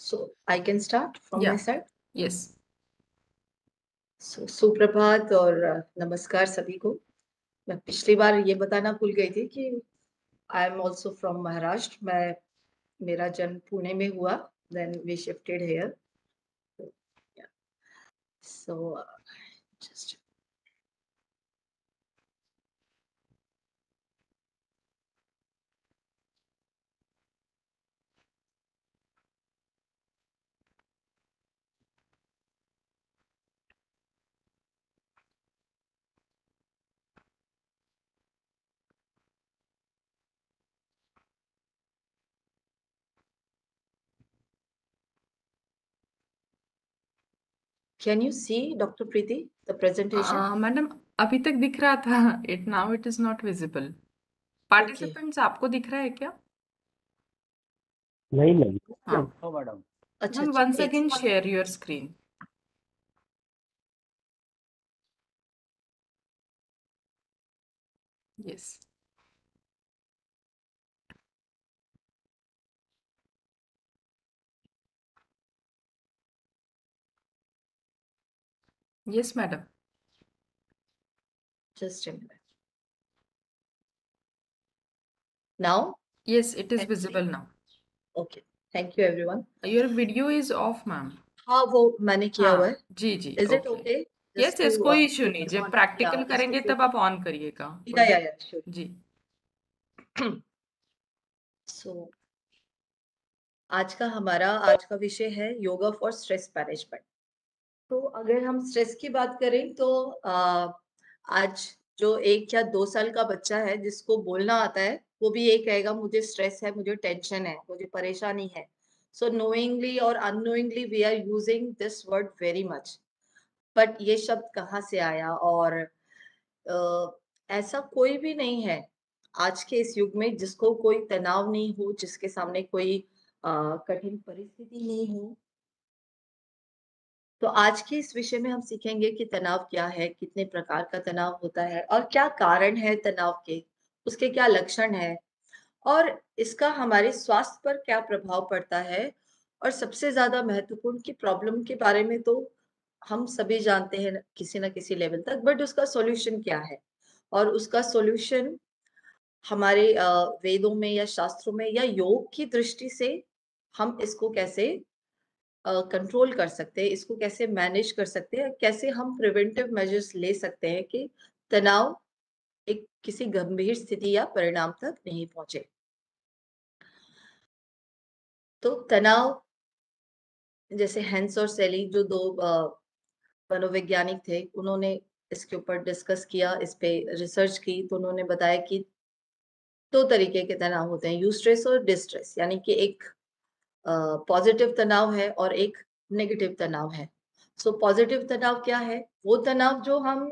So I can start from my Yeah. side. Yes. So सुप्रभात और नमस्कार सभी को। मैं पिछली बार ये बताना भूल गई थी कि I am also from Maharashtra. मेरा जन्म पुणे में हुआ, then we shifted here. So just can you see doctor Preeti the presentation? Madam, अभी तक दिख रहा था। It is not visible. Okay, participants आपको दिख रहा है क्या? नहीं नहीं। हाँ हाँ मैडम। अच्छा मैम, अच्छा, वंस एक again share your screen. Yes. Yes madam. Just a minute. Now, yes, it is can you see? Visible now. Okay, thank you everyone. Your video is off ma'am. हाँ, वो मैंने किया हुआ हाँ है। जी जी, is it okay. Okay? Yes yes, कोई इश्यू नहीं। जब प्रैक्टिकल करेंगे तब आप ऑन करिएगा। या श्योर। जी। सो आज का विषय है योगा फॉर स्ट्रेस मैनेजमेंट। तो अगर हम स्ट्रेस की बात करें तो आज जो 1 या 2 साल का बच्चा है जिसको बोलना आता है, वो भी ये कहेगा मुझे स्ट्रेस है, मुझे टेंशन है, मुझे परेशानी है। सो नोइंगली और unknowingly we are using this word very much. But ये शब्द कहाँ से आया? और ऐसा कोई भी नहीं है आज के इस युग में जिसको कोई तनाव नहीं हो, जिसके सामने कोई कठिन परिस्थिति नहीं हो। तो आज के इस विषय में हम सीखेंगे कि तनाव क्या है, कितने प्रकार का तनाव होता है और क्या कारण है तनाव के, उसके क्या लक्षण हैं और इसका हमारे स्वास्थ्य पर क्या प्रभाव पड़ता है। और सबसे ज़्यादा महत्वपूर्ण कि प्रॉब्लम के बारे में तो हम सभी जानते हैं किसी न किसी लेवल तक, बट उसका सॉल्यूशन क्या है? और उसका सॉल्यूशन हमारे वेदों में या शास्त्रों में या योग की दृष्टि से हम इसको कैसे कंट्रोल कर सकते हैं, इसको कैसे मैनेज कर सकते हैं, कैसे हम प्रिवेंटिव मेजर्स ले सकते हैं कि तनाव एक किसी गंभीर स्थिति या परिणाम तक नहीं पहुंचे। तो तनाव, जैसे हेंस और सेली जो 2 मनोवैज्ञानिक थे, उन्होंने इसके ऊपर डिस्कस किया, इस पे रिसर्च की, तो उन्होंने बताया कि 2 तरीके के तनाव होते हैं, यूस्ट्रेस और डिस्ट्रेस, यानी कि एक पॉजिटिव तनाव है और एक नेगेटिव तनाव है। सो पॉजिटिव तनाव क्या है? वो तनाव जो हम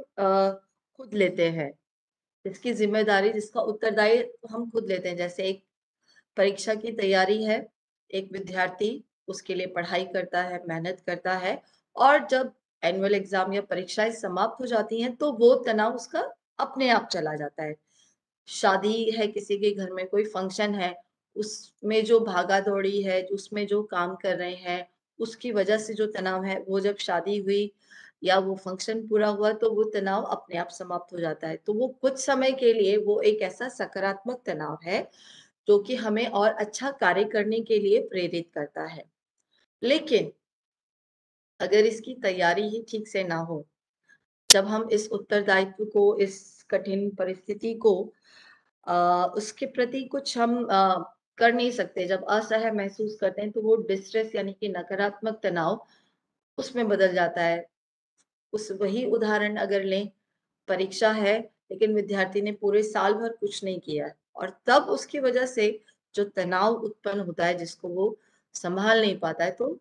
खुद लेते हैं, जिसकी ज़िम्मेदारी, जिसका उत्तरदायित्व हम खुद लेते हैं। जैसे एक परीक्षा की तैयारी है, एक विद्यार्थी उसके लिए पढ़ाई करता है, मेहनत करता है और जब एनुअल एग्ज़ाम या परीक्षाएँ समाप्त हो जाती हैं, तो वो तनाव उसका अपने आप चला जाता है। शादी है, किसी के घर में कोई फंक्शन है, उसमें जो भागा-दौड़ी है, उसमें जो काम कर रहे हैं, उसकी वजह से जो तनाव है, वो जब शादी हुई या वो फंक्शन पूरा हुआ, तो वो तनाव अपने आप समाप्त हो जाता है। तो वो कुछ समय के लिए वो एक ऐसा सकारात्मक तनाव है, जो कि हमें और अच्छा कार्य करने के लिए प्रेरित करता है। लेकिन अगर इसकी तैयारी ही ठीक से ना हो, जब हम इस उत्तरदायित्व को, इस कठिन परिस्थिति को उसके प्रति कुछ हम कर नहीं सकते, जब असहाय महसूस करते हैं, तो वो डिस्ट्रेस यानी कि नकारात्मक तनाव उसमें बदल जाता है। उस वही उदाहरण अगर लें, परीक्षा है, लेकिन विद्यार्थी ने पूरे साल भर कुछ नहीं किया है और तब उसकी वजह से जो तनाव उत्पन्न होता है, जिसको वो सँभाल नहीं पाता है, तो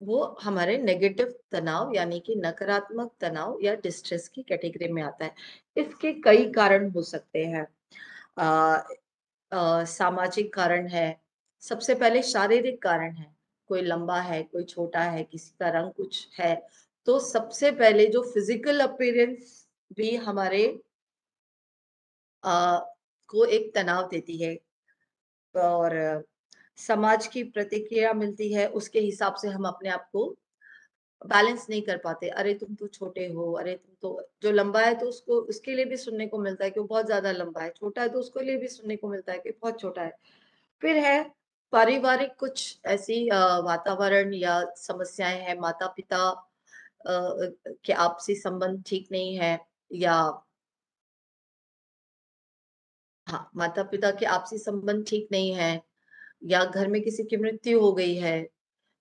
वो हमारे नेगेटिव तनाव यानी कि नकारात्मक तनाव या डिस्ट्रेस की कैटेगरी में आता है। इसके कई कारण हो सकते हैं। अ सामाजिक कारण है, सबसे पहले शारीरिक कारण है, कोई लंबा है, कोई छोटा है, किसी का रंग कुछ है, तो सबसे पहले जो फिज़िकल अपीयरेंस भी हमारे अ, को एक तनाव देती है। और समाज की प्रतिक्रिया मिलती है, उसके हिसाब से हम अपने आप को बैलेंस नहीं कर पाते। अरे तुम तो छोटे हो, अरे तुम तो जो लंबा है तो उसको उसके लिए भी सुनने को मिलता है कि वो बहुत ज़्यादा लंबा है, छोटा है तो उसके लिए भी सुनने को मिलता है कि बहुत छोटा है। फिर है पारिवारिक कुछ ऐसी वातावरण या समस्याएँ हैं, माता-पिता के आपसी संबंध ठीक नहीं है या हाँ, माता-पिता के आपसी संबंध ठीक नहीं है या घर में किसी की मृत्यु हो गई है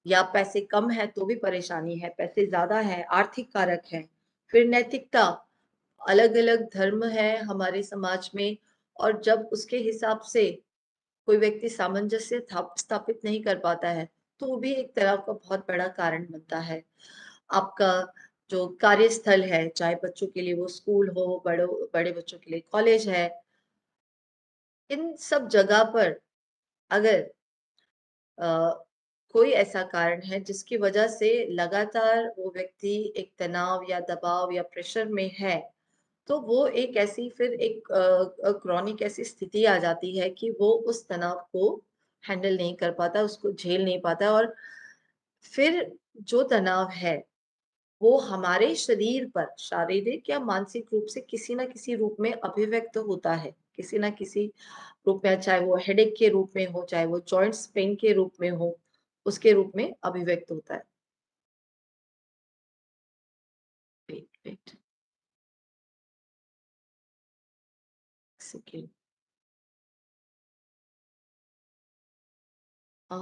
या पैसे कम है तो भी परेशानी है, पैसे ज़्यादा है, आर्थिक कारक है। फिर नैतिकता, अलग-अलग धर्म है हमारे समाज में और जब उसके हिसाब से कोई व्यक्ति सामंजस्य स्थापित नहीं कर पाता है, तो वो भी एक तनाव का बहुत बड़ा कारण बनता है। आपका जो कार्यस्थल है, चाहे बच्चों के लिए वो स्कूल हो, बड़े बच्चों के लिए कॉलेज है, इन सब जगह पर अगर अ, कोई ऐसा कारण है जिसकी वजह से लगातार वो व्यक्ति एक तनाव या दबाव या प्रेशर में है, तो वो एक ऐसी फिर एक क्रॉनिक ऐसी स्थिति आ जाती है कि वो उस तनाव को हैंडल नहीं कर पाता, उसको झेल नहीं पाता और फिर जो तनाव है, वो हमारे शरीर पर शारीरिक या मानसिक रूप से किसी न किसी रूप में अभिव्यक्त होता है। किसी न किसी रूप में चाहे वो हेडेक के रूप में हो, चाहे वो जॉइंट्स पेन के रूप में हो, उसके रूप में अभिव्यक्त होता है। Wait, wait, second. Uh,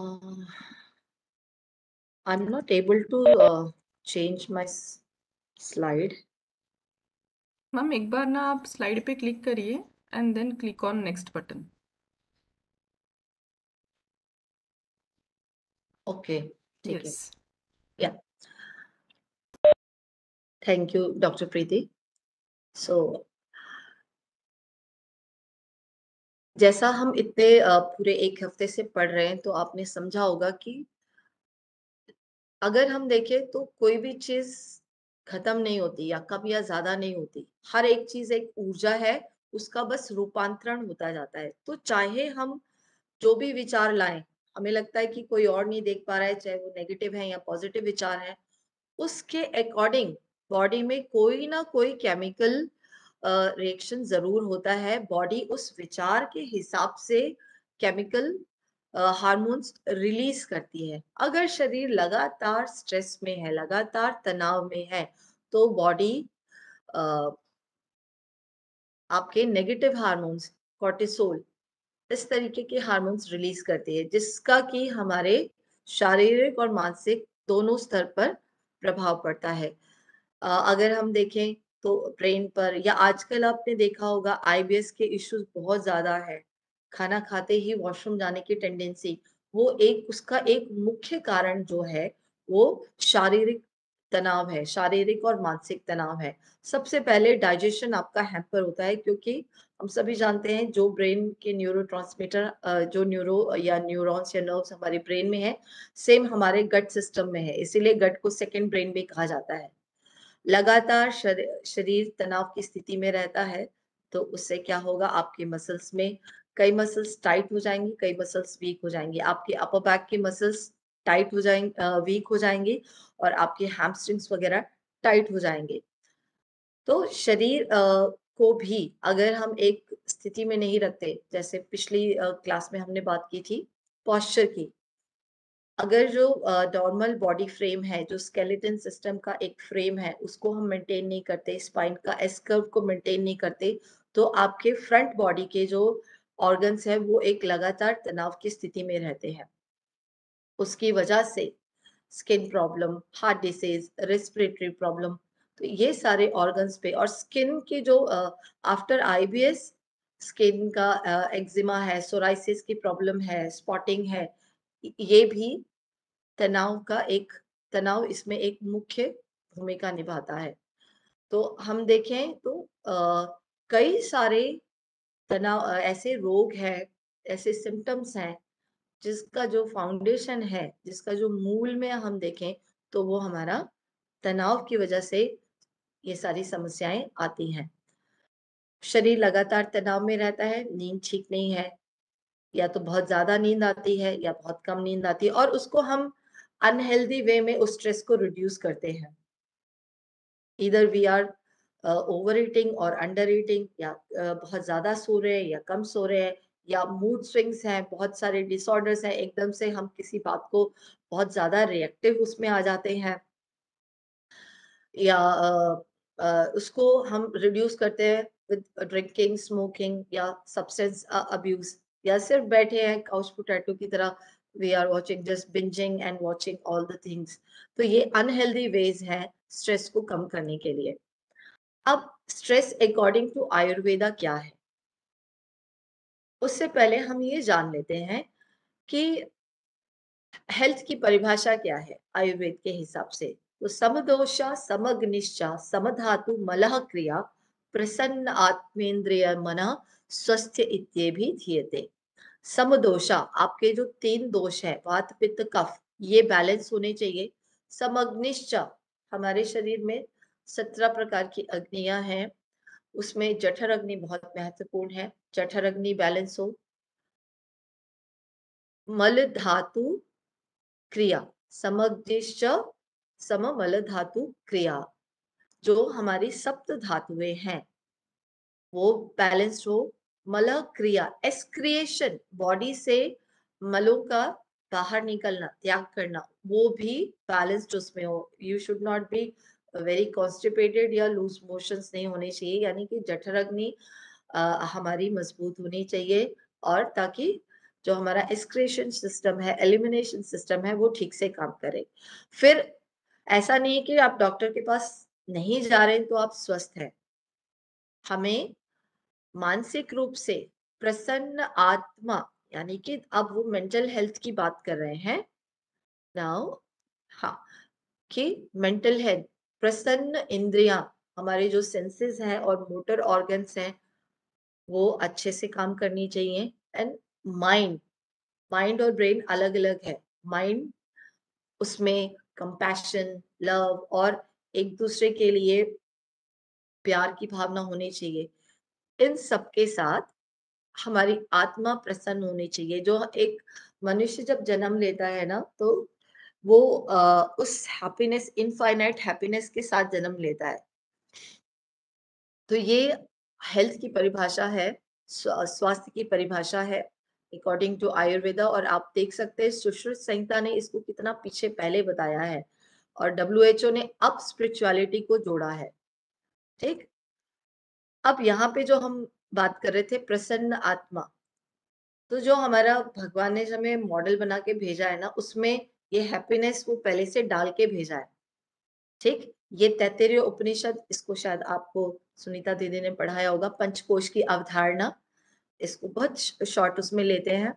I'm not able to change my slide. Ma'am एक बार ना आप स्लाइड पे क्लिक करिए and then click on next button. Okay, ठीक है। Yes. Yeah thank you doctor Preeti. So जैसा हम इतने पूरे 1 हफ्ते से पढ़ रहे हैं, तो आपने समझा होगा कि अगर हम देखें तो कोई भी चीज़ खत्म नहीं होती या कम या ज़्यादा नहीं होती। हर एक चीज़ एक ऊर्जा है, उसका बस रूपांतरण होता जाता है। तो चाहे हम जो भी विचार लाएँ, हमें लगता है कि कोई और नहीं देख पा रहा है, चाहे वो नेगेटिव है या पॉजिटिव विचार है, उसके अकॉर्डिंग बॉडी में कोई ना कोई केमिकल रिएक्शन ज़रूर होता है। बॉडी उस विचार के हिसाब से केमिकल हार्मोन्स रिलीज़ करती है। अगर शरीर लगातार स्ट्रेस में है, लगातार तनाव में है, तो बॉडी अ, आपके नेगेटिव हार्मोन्स, कॉर्टिसोल इस तरीके के हार्मोन्स रिलीज करती है जिसका कि हमारे शारीरिक और मानसिक दोनों स्तर पर प्रभाव पड़ता है। अगर हम देखें तो ब्रेन पर या आजकल आपने देखा होगा आईबीएस के इश्यूज बहुत ज्यादा है। खाना खाते ही वॉशरूम जाने की टेंडेंसी, वो एक उसका एक मुख्य कारण जो है वो शारीरिक तनाव है, शारीरिक और मानसिक तनाव है। सबसे पहले डाइजेशन आपका हैम्पर होता है क्योंकि हम सभी जानते हैं जो ब्रेन के न्यूरोट्रांसमीटर जो न्यूरॉन्स या नर्व्स हमारे ब्रेन में है, सेम हमारे गट सिस्टम में है, इसीलिए गट को सेकंड ब्रेन भी कहा जाता है। लगातार शरीर तनाव की स्थिति में रहता है, तो उससे क्या होगा आपके मसल्स में कई मसल्स टाइट हो जाएँगी, कई मसल्स वीक हो जाएँगी। आपके अपर बैक के मसल्स टाइट हो वीक हो जाएँगे और आपके हैमस्ट्रिंग्स वगैरह टाइट हो जाएँगे। तो शरीर को भी अगर हम एक स्थिति में नहीं रखते, जैसे पिछली क्लास में हमने बात की थी पोस्चर की। अगर जो नॉर्मल बॉडी फ्रेम है, जो स्केलेटन सिस्टम का एक फ्रेम है, उसको हम मेंटेन नहीं करते, स्पाइन का एस कर्व को मेंटेन नहीं करते, तो आपके फ्रंट बॉडी के जो ऑर्गन्स हैं, वो एक लगातार तनाव की स्थिति में रहते हैं। उसकी वजह से skin problem, heart disease, respiratory problem, तो ये सारे ऑर्गन्स पे और स्किन की जो आफ्टर आईबीएस स्किन का एक्जिमा है, सोराइसिस की प्रॉब्लम है, स्पॉटिंग है, ये भी तनाव इसमें एक मुख्य भूमिका निभाता है। तो हम देखें तो कई सारे ऐसे रोग हैं, ऐसे सिम्पटम्स हैं, जिसका जो फाउंडेशन है, जिसका जो मूल में हम देखें, तो वो हमारा तनाव की वजह से ये सारी समस्याएँ आती हैं। शरीर लगातार तनाव में रहता है, नींद ठीक नहीं है, या तो बहुत ज़्यादा नींद आती है या बहुत कम नींद आती है, और उसको हम अनहेल्दी वे में उस स्ट्रेस को रिड्यूस करते हैं। Either we are over eating और अंडर ईटिंग, या बहुत ज़्यादा सो रहे हैं या कम सो रहे हैं, या मूड स्विंग्स हैं, बहुत सारे डिसऑर्डर्स हैं, एकदम से हम किसी बात को बहुत ज़्यादा रिएक्टिव उसमें आ जाते हैं, या उसको हम रिड्यूस करते हैं विद ड्रिंकिंग, स्मोकिंग या सब्सटेंस अब्यूज, या सिर्फ बैठे हैं काउच पोटैटो की तरह, we are watching just binging and watching all the things. तो ये अनहेल्दी वेज हैं स्ट्रेस को कम करने के लिए। अब स्ट्रेस अकॉर्डिंग टू आयुर्वेदा क्या है? उससे पहले हम ये जान लेते हैं कि हेल्थ की परिभाषा क्या है आयुर्वेद के हिसाब से। तो समदोषा समग्निश्चा समधातु मलह क्रिया प्रसन्न आत्मेन्द्रिय मन स्वस्थ इत्येभि धीयते। समदोषा, आपके जो 3 दोष हैं वात पित्त कफ, ये बैलेंस होने चाहिए। समग्निश्च, हमारे शरीर में 17 प्रकार की अग्नियां हैं, उसमें जठर अग्नि बहुत महत्वपूर्ण है। जठर अग्नि बैलेंस हो। मल धातु क्रिया, समग्निश्च सममल धातु क्रिया, जो हमारी सप्त धातुएं हैं वो बैलेंस्ड हो। मल क्रिया, एक्सक्रिएशन, बॉडी से मलों का बाहर निकलना, त्याग करना, वो भी बैलेंस्ड उसमें हो। You should not be very constipated या लूज मोशंस नहीं होने चाहिए, यानी कि जठर अग्नि हमारी मजबूत होनी चाहिए, और ताकि जो हमारा एक्सक्रीशन सिस्टम है, एलिमिनेशन सिस्टम है, वो ठीक से काम करे। फिर ऐसा नहीं है कि आप डॉक्टर के पास नहीं जा रहे हैं तो आप स्वस्थ हैं। हमें मानसिक रूप से प्रसन्न आत्मा, यानी कि अब वो मेंटल हेल्थ की बात कर रहे हैं नाउ। हाँ, कि मेंटल हेल्थ, प्रसन्न इंद्रियां, हमारे जो सेंसेस हैं और मोटर ऑर्गन्स हैं वो अच्छे से काम करनी चाहिए। एंड माइंड, माइंड और ब्रेन अलग अलग है। माइंड, उसमें कंपैशन, लव और एक दूसरे के लिए प्यार की भावना होनी चाहिए। इन सब के साथ हमारी आत्मा प्रसन्न होनी चाहिए। जो एक मनुष्य जब जन्म लेता है ना, तो वो उस हैप्पीनेस, इनफाइनाइट हैप्पीनेस के साथ जन्म लेता है। तो ये हेल्थ की परिभाषा है, स्वास्थ्य की परिभाषा है अकॉर्डिंग टू आयुर्वेदा। और आप देख सकते हैं सुश्रुत संहिता ने इसको कितना पीछे पहले बताया है, और डब्ल्यूएचओ ने अब स्पिरिचुअलिटी को जोड़ा है। ठीक। अब यहाँ पे जो हम बात कर रहे थे प्रसन्न आत्मा, तो जो हमारा भगवान ने हमें मॉडल बना के भेजा है ना, उसमें ये हैप्पीनेस वो पहले से डाल के भेजा है। ठीक। ये तैत्तिरीय उपनिषद, इसको शायद आपको सुनीता दीदी ने पढ़ाया होगा, पंचकोश की अवधारणा, इसको बहुत शॉर्ट उसमें लेते हैं।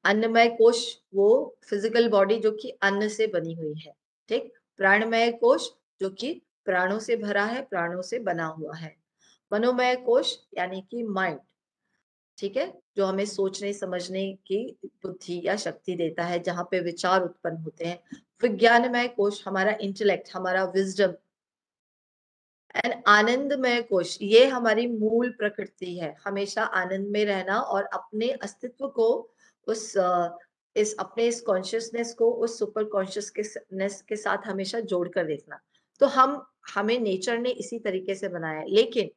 अन्नमय कोश, वो फिजिकल बॉडी जो कि अन्न से बनी हुई है। ठीक। प्राणमय कोश, जो कि प्राणों से भरा है, प्राणों से बना हुआ है। मनोमय कोश, यानी कि माइंड, ठीक है, जो हमें सोचने समझने की बुद्धि या शक्ति देता है, जहाँ पे विचार उत्पन्न होते हैं। विज्ञानमय कोश, हमारा इंटेलेक्ट, हमारा विजडम। एंड आनंदमय कोश, ये हमारी मूल प्रकृति है, हमेशा आनंद में रहना और अपने अस्तित्व को उस इस अपने इस कॉन्शियसनेस को उस सुपर कॉन्शियसनेस के साथ हमेशा जोड़ कर देखना। तो हमें नेचर ने इसी तरीके से बनाया है। लेकिन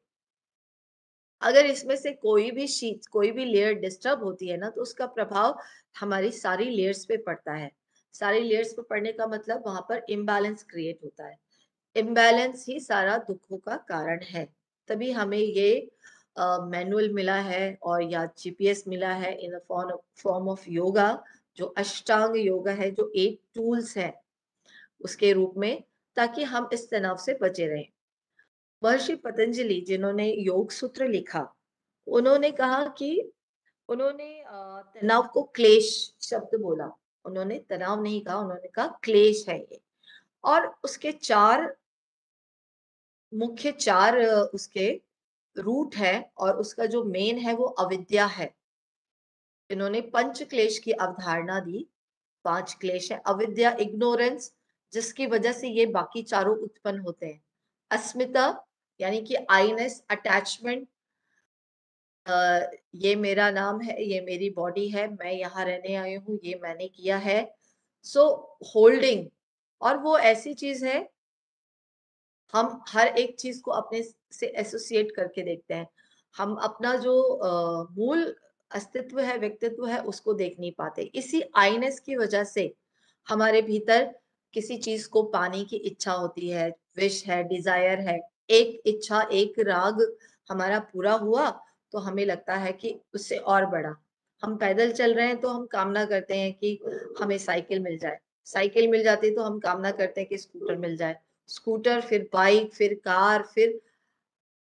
अगर इसमें से कोई भी शीट, कोई भी लेयर डिस्टर्ब होती है ना, तो उसका प्रभाव हमारी सारी लेयर्स पे पड़ता है। सारी लेयर्स पे पड़ने का मतलब वहां पर इम्बैलेंस क्रिएट होता है। इम्बैलेंस ही सारा दुखों का कारण है। तभी हमें ये मैनुअल मिला है, और या जीपीएस मिला है इन फॉर्म ऑफ योगा, जो अष्टांग योगा है, जो 8 टूल्स है उसके रूप में, ताकि हम इस तनाव से बचे रहें। महर्षि पतंजलि, जिन्होंने योग सूत्र लिखा, उन्होंने कहा कि उन्होंने तनाव को क्लेश शब्द बोला। उन्होंने तनाव नहीं कहा, उन्होंने कहा क्लेश है ये। और उसके 4 मुख्य 4 उसके रूट है, और उसका जो मेन है वो अविद्या है। इन्होंने पंच क्लेश की अवधारणा दी। 5 क्लेश है। अविद्या, इग्नोरेंस, जिसकी वजह से ये बाकी चारों उत्पन्न होते हैं। अस्मिता, यानी कि आईनेस, अटैचमेंट, ये मेरा नाम है, ये मेरी बॉडी है, मैं यहाँ रहने आई हूँ, ये मैंने किया है। सो होल्डिंग, और वो ऐसी चीज़ है, हम हर एक चीज़ को अपने से एसोसिएट करके देखते हैं। हम अपना जो मूल अस्तित्व है, व्यक्तित्व है, उसको देख नहीं पाते। इसी आईनेस की वजह से हमारे भीतर किसी चीज़ को पाने की इच्छा होती है, विश है, डिज़ायर है। एक इच्छा, एक राग हमारा पूरा हुआ, तो हमें लगता है कि उससे और बड़ा। हम पैदल चल रहे हैं, तो हम कामना करते हैं कि हमें साइकिल मिल जाए। साइकिल मिल जाती है, तो हम कामना करते हैं कि स्कूटर मिल जाए। स्कूटर, फिर बाइक, फिर कार, फिर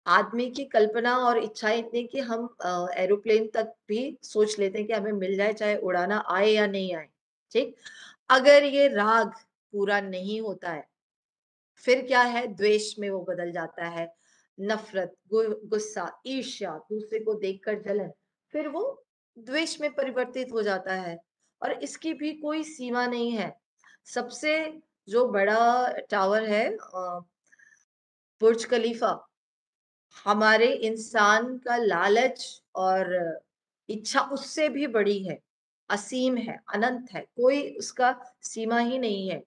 आदमी की कल्पना और इच्छाएँ इतनी कि हम एरोप्लेन तक भी सोच लेते हैं कि हमें मिल जाए, चाहे उड़ाना आए या नहीं आए, ठीक? अगर ये राग पूरा नहीं होता है, फिर क्या है, द्वेष में वो बदल जाता है, नफ़रत, गुस्सा, ईर्ष्या, दूसरे को देखकर जलन, फिर वो द्वेष में परिवर्तित हो जाता है, और इसकी भी कोई सीमा नहीं है। सबसे जो बड़ा टावर है, बुर्ज खलीफा, हमारे इंसान का लालच और इच्छा उससे भी बड़ी है, असीम है, अनंत है, कोई उसका सीमा ही नहीं है।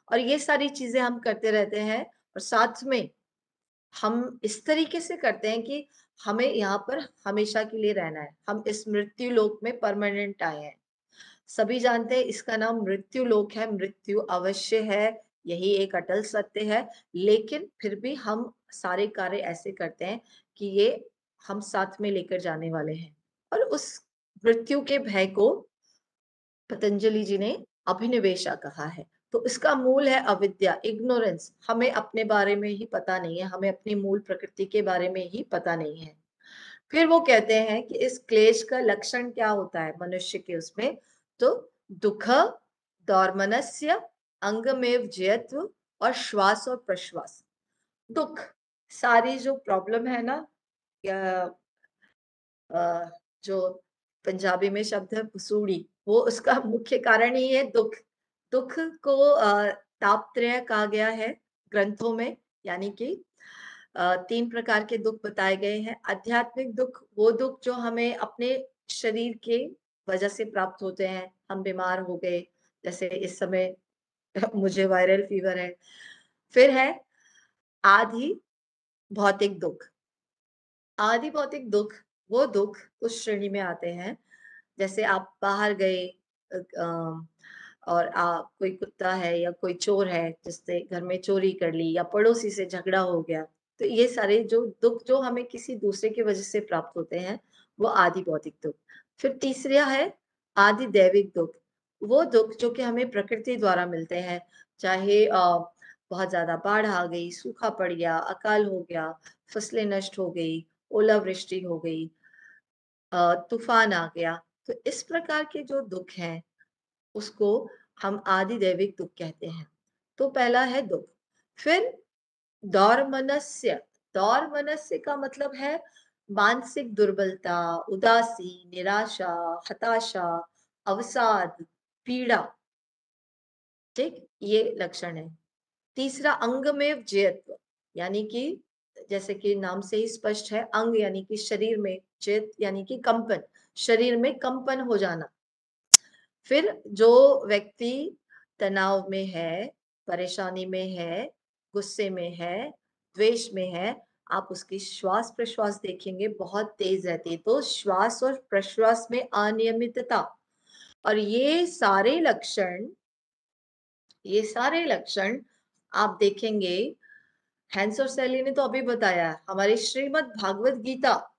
और ये सारी चीज़ें हम करते रहते हैं, और साथ में हम इस तरीके से करते हैं कि हमें यहाँ पर हमेशा के लिए रहना है। हम इस मृत्यु लोक में परमानेंट आए हैं। सभी जानते हैं इसका नाम मृत्यु लोक है, मृत्यु अवश्य है, यही एक अटल सत्य है, लेकिन फिर भी हम सारे कार्य ऐसे करते हैं कि ये हम साथ में लेकर जाने वाले हैं। और उस मृत्यु के भय को पतंजलि जी ने अभिनिवेशा कहा है। तो इसका मूल है अविद्या, इग्नोरेंस। हमें अपने बारे में ही पता नहीं है, हमें अपनी मूल प्रकृति के बारे में ही पता नहीं है। फिर वो कहते हैं कि इस क्लेश का लक्षण क्या होता है मनुष्य के उसमें, तो दुःख, दौर्मनस्य, अंगमेव जयत्व, और श्वास और प्रश्वास। दुःख, सारी जो प्रॉब्लम है ना, या अ, जो पंजाबी में शब्द है भसूड़ी, वो उसका मुख्य कारण ही है दुःख। दुःख को तापत्रय कहा गया है ग्रंथों में, यानी कि 3 प्रकार के दुःख बताए गए हैं। आध्यात्मिक दुःख, वो दुःख जो हमें अपने शरीर के वजह से प्राप्त होते हैं। हम बीमार हो गए, जैसे इस समय मुझे वायरल फीवर है। फिर है आधि भौतिक दुःख। आदि भौतिक दुःख, वो दुःख उस श्रेणी में आते हैं, जैसे आप बाहर गए, और कोई कुत्ता है या कोई चोर है जिसने घर में चोरी कर ली, या पड़ोसी से झगड़ा हो गया, तो ये सारे जो दुःख जो हमें किसी दूसरे की वजह से प्राप्त होते हैं, वो आदि भौतिक दुःख। फिर तीसरा है आदि दैविक दुःख, वो दुःख जो कि हमें प्रकृति द्वारा मिलते हैं, चाहे बहुत ज़्यादा बाढ़ आ गई, सूखा पड़ गया, अकाल हो गया, फसलें नष्ट हो गई, ओलावृष्टि हो गई, तूफान आ गया। तो इस प्रकार के जो दुःख हैं, उसको हम आदि दैविक दुःख कहते हैं। तो पहला है दुःख। फिर दौर्मनस्य, दौर्मनस्य का मतलब है मानसिक दुर्बलता, उदासी, निराशा, हताशा, अवसाद, पीड़ा, ठीक? ये लक्षण है। तीसरा अंगमेव जयत्व, यानी कि जैसे कि नाम से ही स्पष्ट है, अंग यानी कि शरीर में, चेत यानी कि कंपन, शरीर में कंपन हो जाना। फिर जो व्यक्ति तनाव में है, परेशानी में है, गुस्से में है, द्वेष में है, आप उसकी श्वास-प्रश्वास देखेंगे बहुत तेज रहती है। तो श्वास और प्रश्वास में अनियमितता, और ये सारे लक्षण आप देखेंगे। हैंस और सैली ने तो अभी बताया, हमारी श्रीमद् भागवत गीता,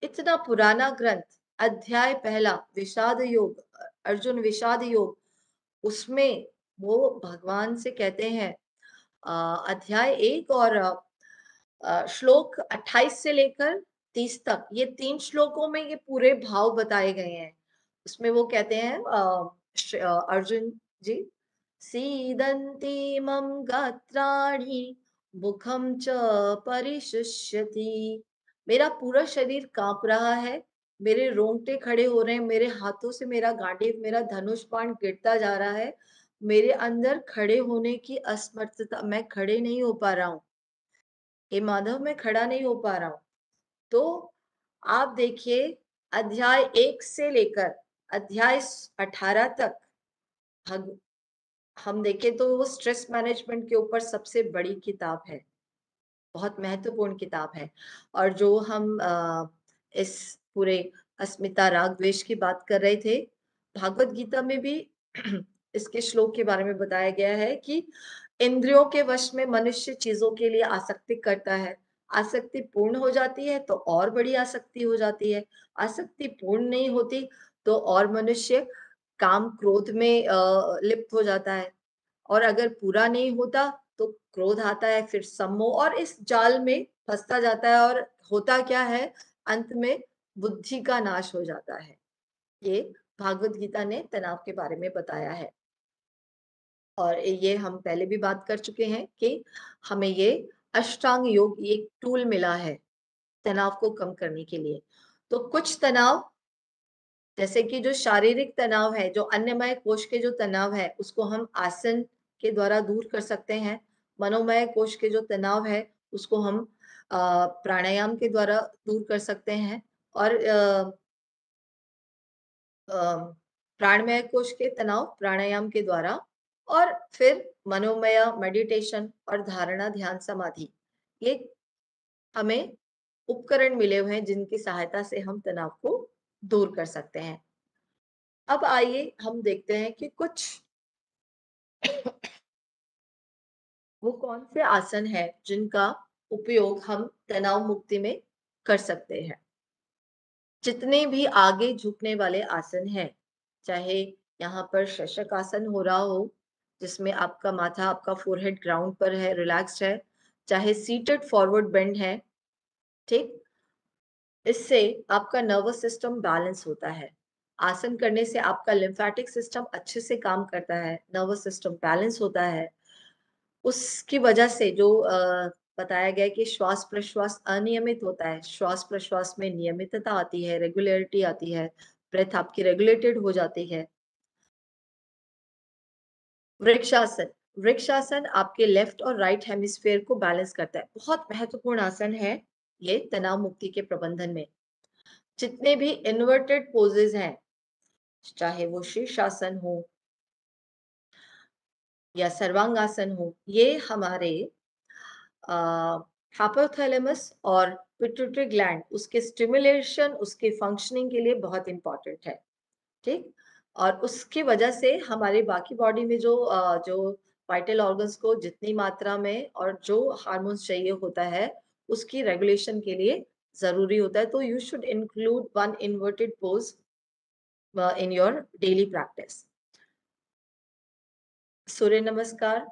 इतना पुराना ग्रंथ, अध्याय पहला विषाद योग, अर्जुन विषाद योग, उसमें वो भगवान से कहते हैं, अध्याय 1 और श्लोक 28 से लेकर 30 तक, ये 3 श्लोकों में ये पूरे भाव बताए गए हैं। उसमें वो कहते हैं, अर्जुन जी, सीदन्ति मम गात्राणि मुखम च परिशुष्यति। मेरा पूरा शरीर काँप रहा है, मेरे रोंगटे खड़े हो रहे हैं, मेरे हाथों से मेरा गांडीव, मेरा धनुष बाण गिरता जा रहा है। मेरे अंदर खड़े होने की असमर्थता, मैं खड़े नहीं हो पा रहा हूँ। हे माधव, मैं खड़ा नहीं हो पा रहा हूँ। तो आप देखिए अध्याय 1 से लेकर अध्याय 18 तक हम हम देखें तो वो स्ट्रेस मैनेजमेंट के ऊपर सबसे बड़ी किताब है, बहुत महत्वपूर्ण किताब है। और जो हम इस पूरे अस्मिता राग द्वेष की बात कर रहे थे, भागवत गीता में भी इसके श्लोक के बारे में बताया गया है कि इंद्रियों के वश में मनुष्य चीज़ों के लिए आसक्ति करता है। आसक्ति पूर्ण हो जाती है तो और बड़ी आसक्ति हो जाती है। आसक्ति पूर्ण नहीं होती तो और मनुष्य काम क्रोध में लिप्त हो जाता है। और अगर पूरा नहीं होता तो क्रोध आता है, फिर सम्मोह और इस जाल में फँसता जाता है और होता क्या है, अंत में बुद्धि का नाश हो जाता है। ये भागवत गीता ने तनाव के बारे में बताया है। और ये हम पहले भी बात कर चुके हैं कि हमें ये अष्टांग योग ये एक टूल मिला है, तनाव को कम करने के लिए। तो कुछ तनाव जैसे कि जो शारीरिक तनाव है, जो अन्नमय कोश के जो तनाव है, उसको हम आसन के द्वारा दूर कर सकते हैं। मनोमय कोश के जो तनाव है, उसको हम प्राणायाम के द्वारा दूर कर सकते हैं और अ, प्राणमय कोश के तनाव प्राणायाम के द्वारा और फिर मनोमय मेडिटेशन और धारणा ध्यान समाधि ये हमें उपकरण मिले हुए हैं जिनकी सहायता से हम तनाव को दूर कर सकते हैं। अब आइए हम देखते हैं कि कुछ वो कौन से आसन है जिनका उपयोग हम तनाव मुक्ति में कर सकते हैं। जितने भी आगे झुकने वाले आसन हैं, चाहे यहाँ पर शशक आसन हो रहा हो, जिसमें आपका माथा, आपका फोरहेड ग्राउंड पर है, रिलैक्स्ड है, चाहे सीटेड फॉरवर्ड बेंड है, ठीक? इससे आपका नर्वस सिस्टम बैलेंस होता है। आसन करने से आपका लिम्फैटिक सिस्टम अच्छे से काम करता है, नर्वस सिस्टम बैलेंस होता है। उसकी वजह से जो बताया गया है कि श्वास-प्रश्वास अनियमित होता है, श्वास-प्रश्वास में नियमितता आती है, रेगुलैरिटी आती है, ब्रेथ आपकी रेगुलेटेड हो जाती है। वृक्षासन, वृक्षासन आपके लेफ्ट और राइट हेमिस्फीयर को बैलेंस करता है। बहुत महत्वपूर्ण आसन है ये तनाव मुक्ति के प्रबंधन में। जितने भी इन्वर्टेड पोजेज़ हैं, चाहे वो शीर्षासन हो या सर्वांगासन हो, ये हमारे हाइपोथैलेमस और पिट्यूटरी ग्लैंड उसके स्टिमुलेशन, उसके फंक्शनिंग के लिए बहुत इम्पोर्टेंट है, ठीक? और उसकी वजह से हमारे बाकी बॉडी में जो वाइटल ऑर्गन्स को जितनी मात्रा में और जो हार्मोन्स चाहिए होता है, उसकी रेगुलेशन के लिए ज़रूरी होता है। तो you should include one inverted pose in your daily practice. Surya Namaskar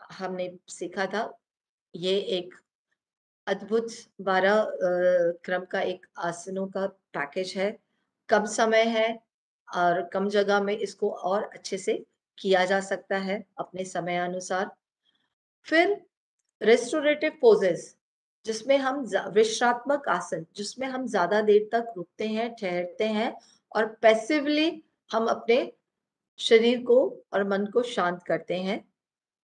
हमने सीखा था, ये एक अद्भुत 12 क्रम का एक आसनों का पैकेज है। कम समय है और कम जगह में इसको और अच्छे से किया जा सकता है अपने समयानुसार। फिर रेस्टोरेटिव पोजेज़ जिसमें हम विश्रात्मक आसन जिसमें हम ज़्यादा देर तक रुकते हैं, ठहरते हैं और पैसिवली हम अपने शरीर को और मन को शांत करते हैं।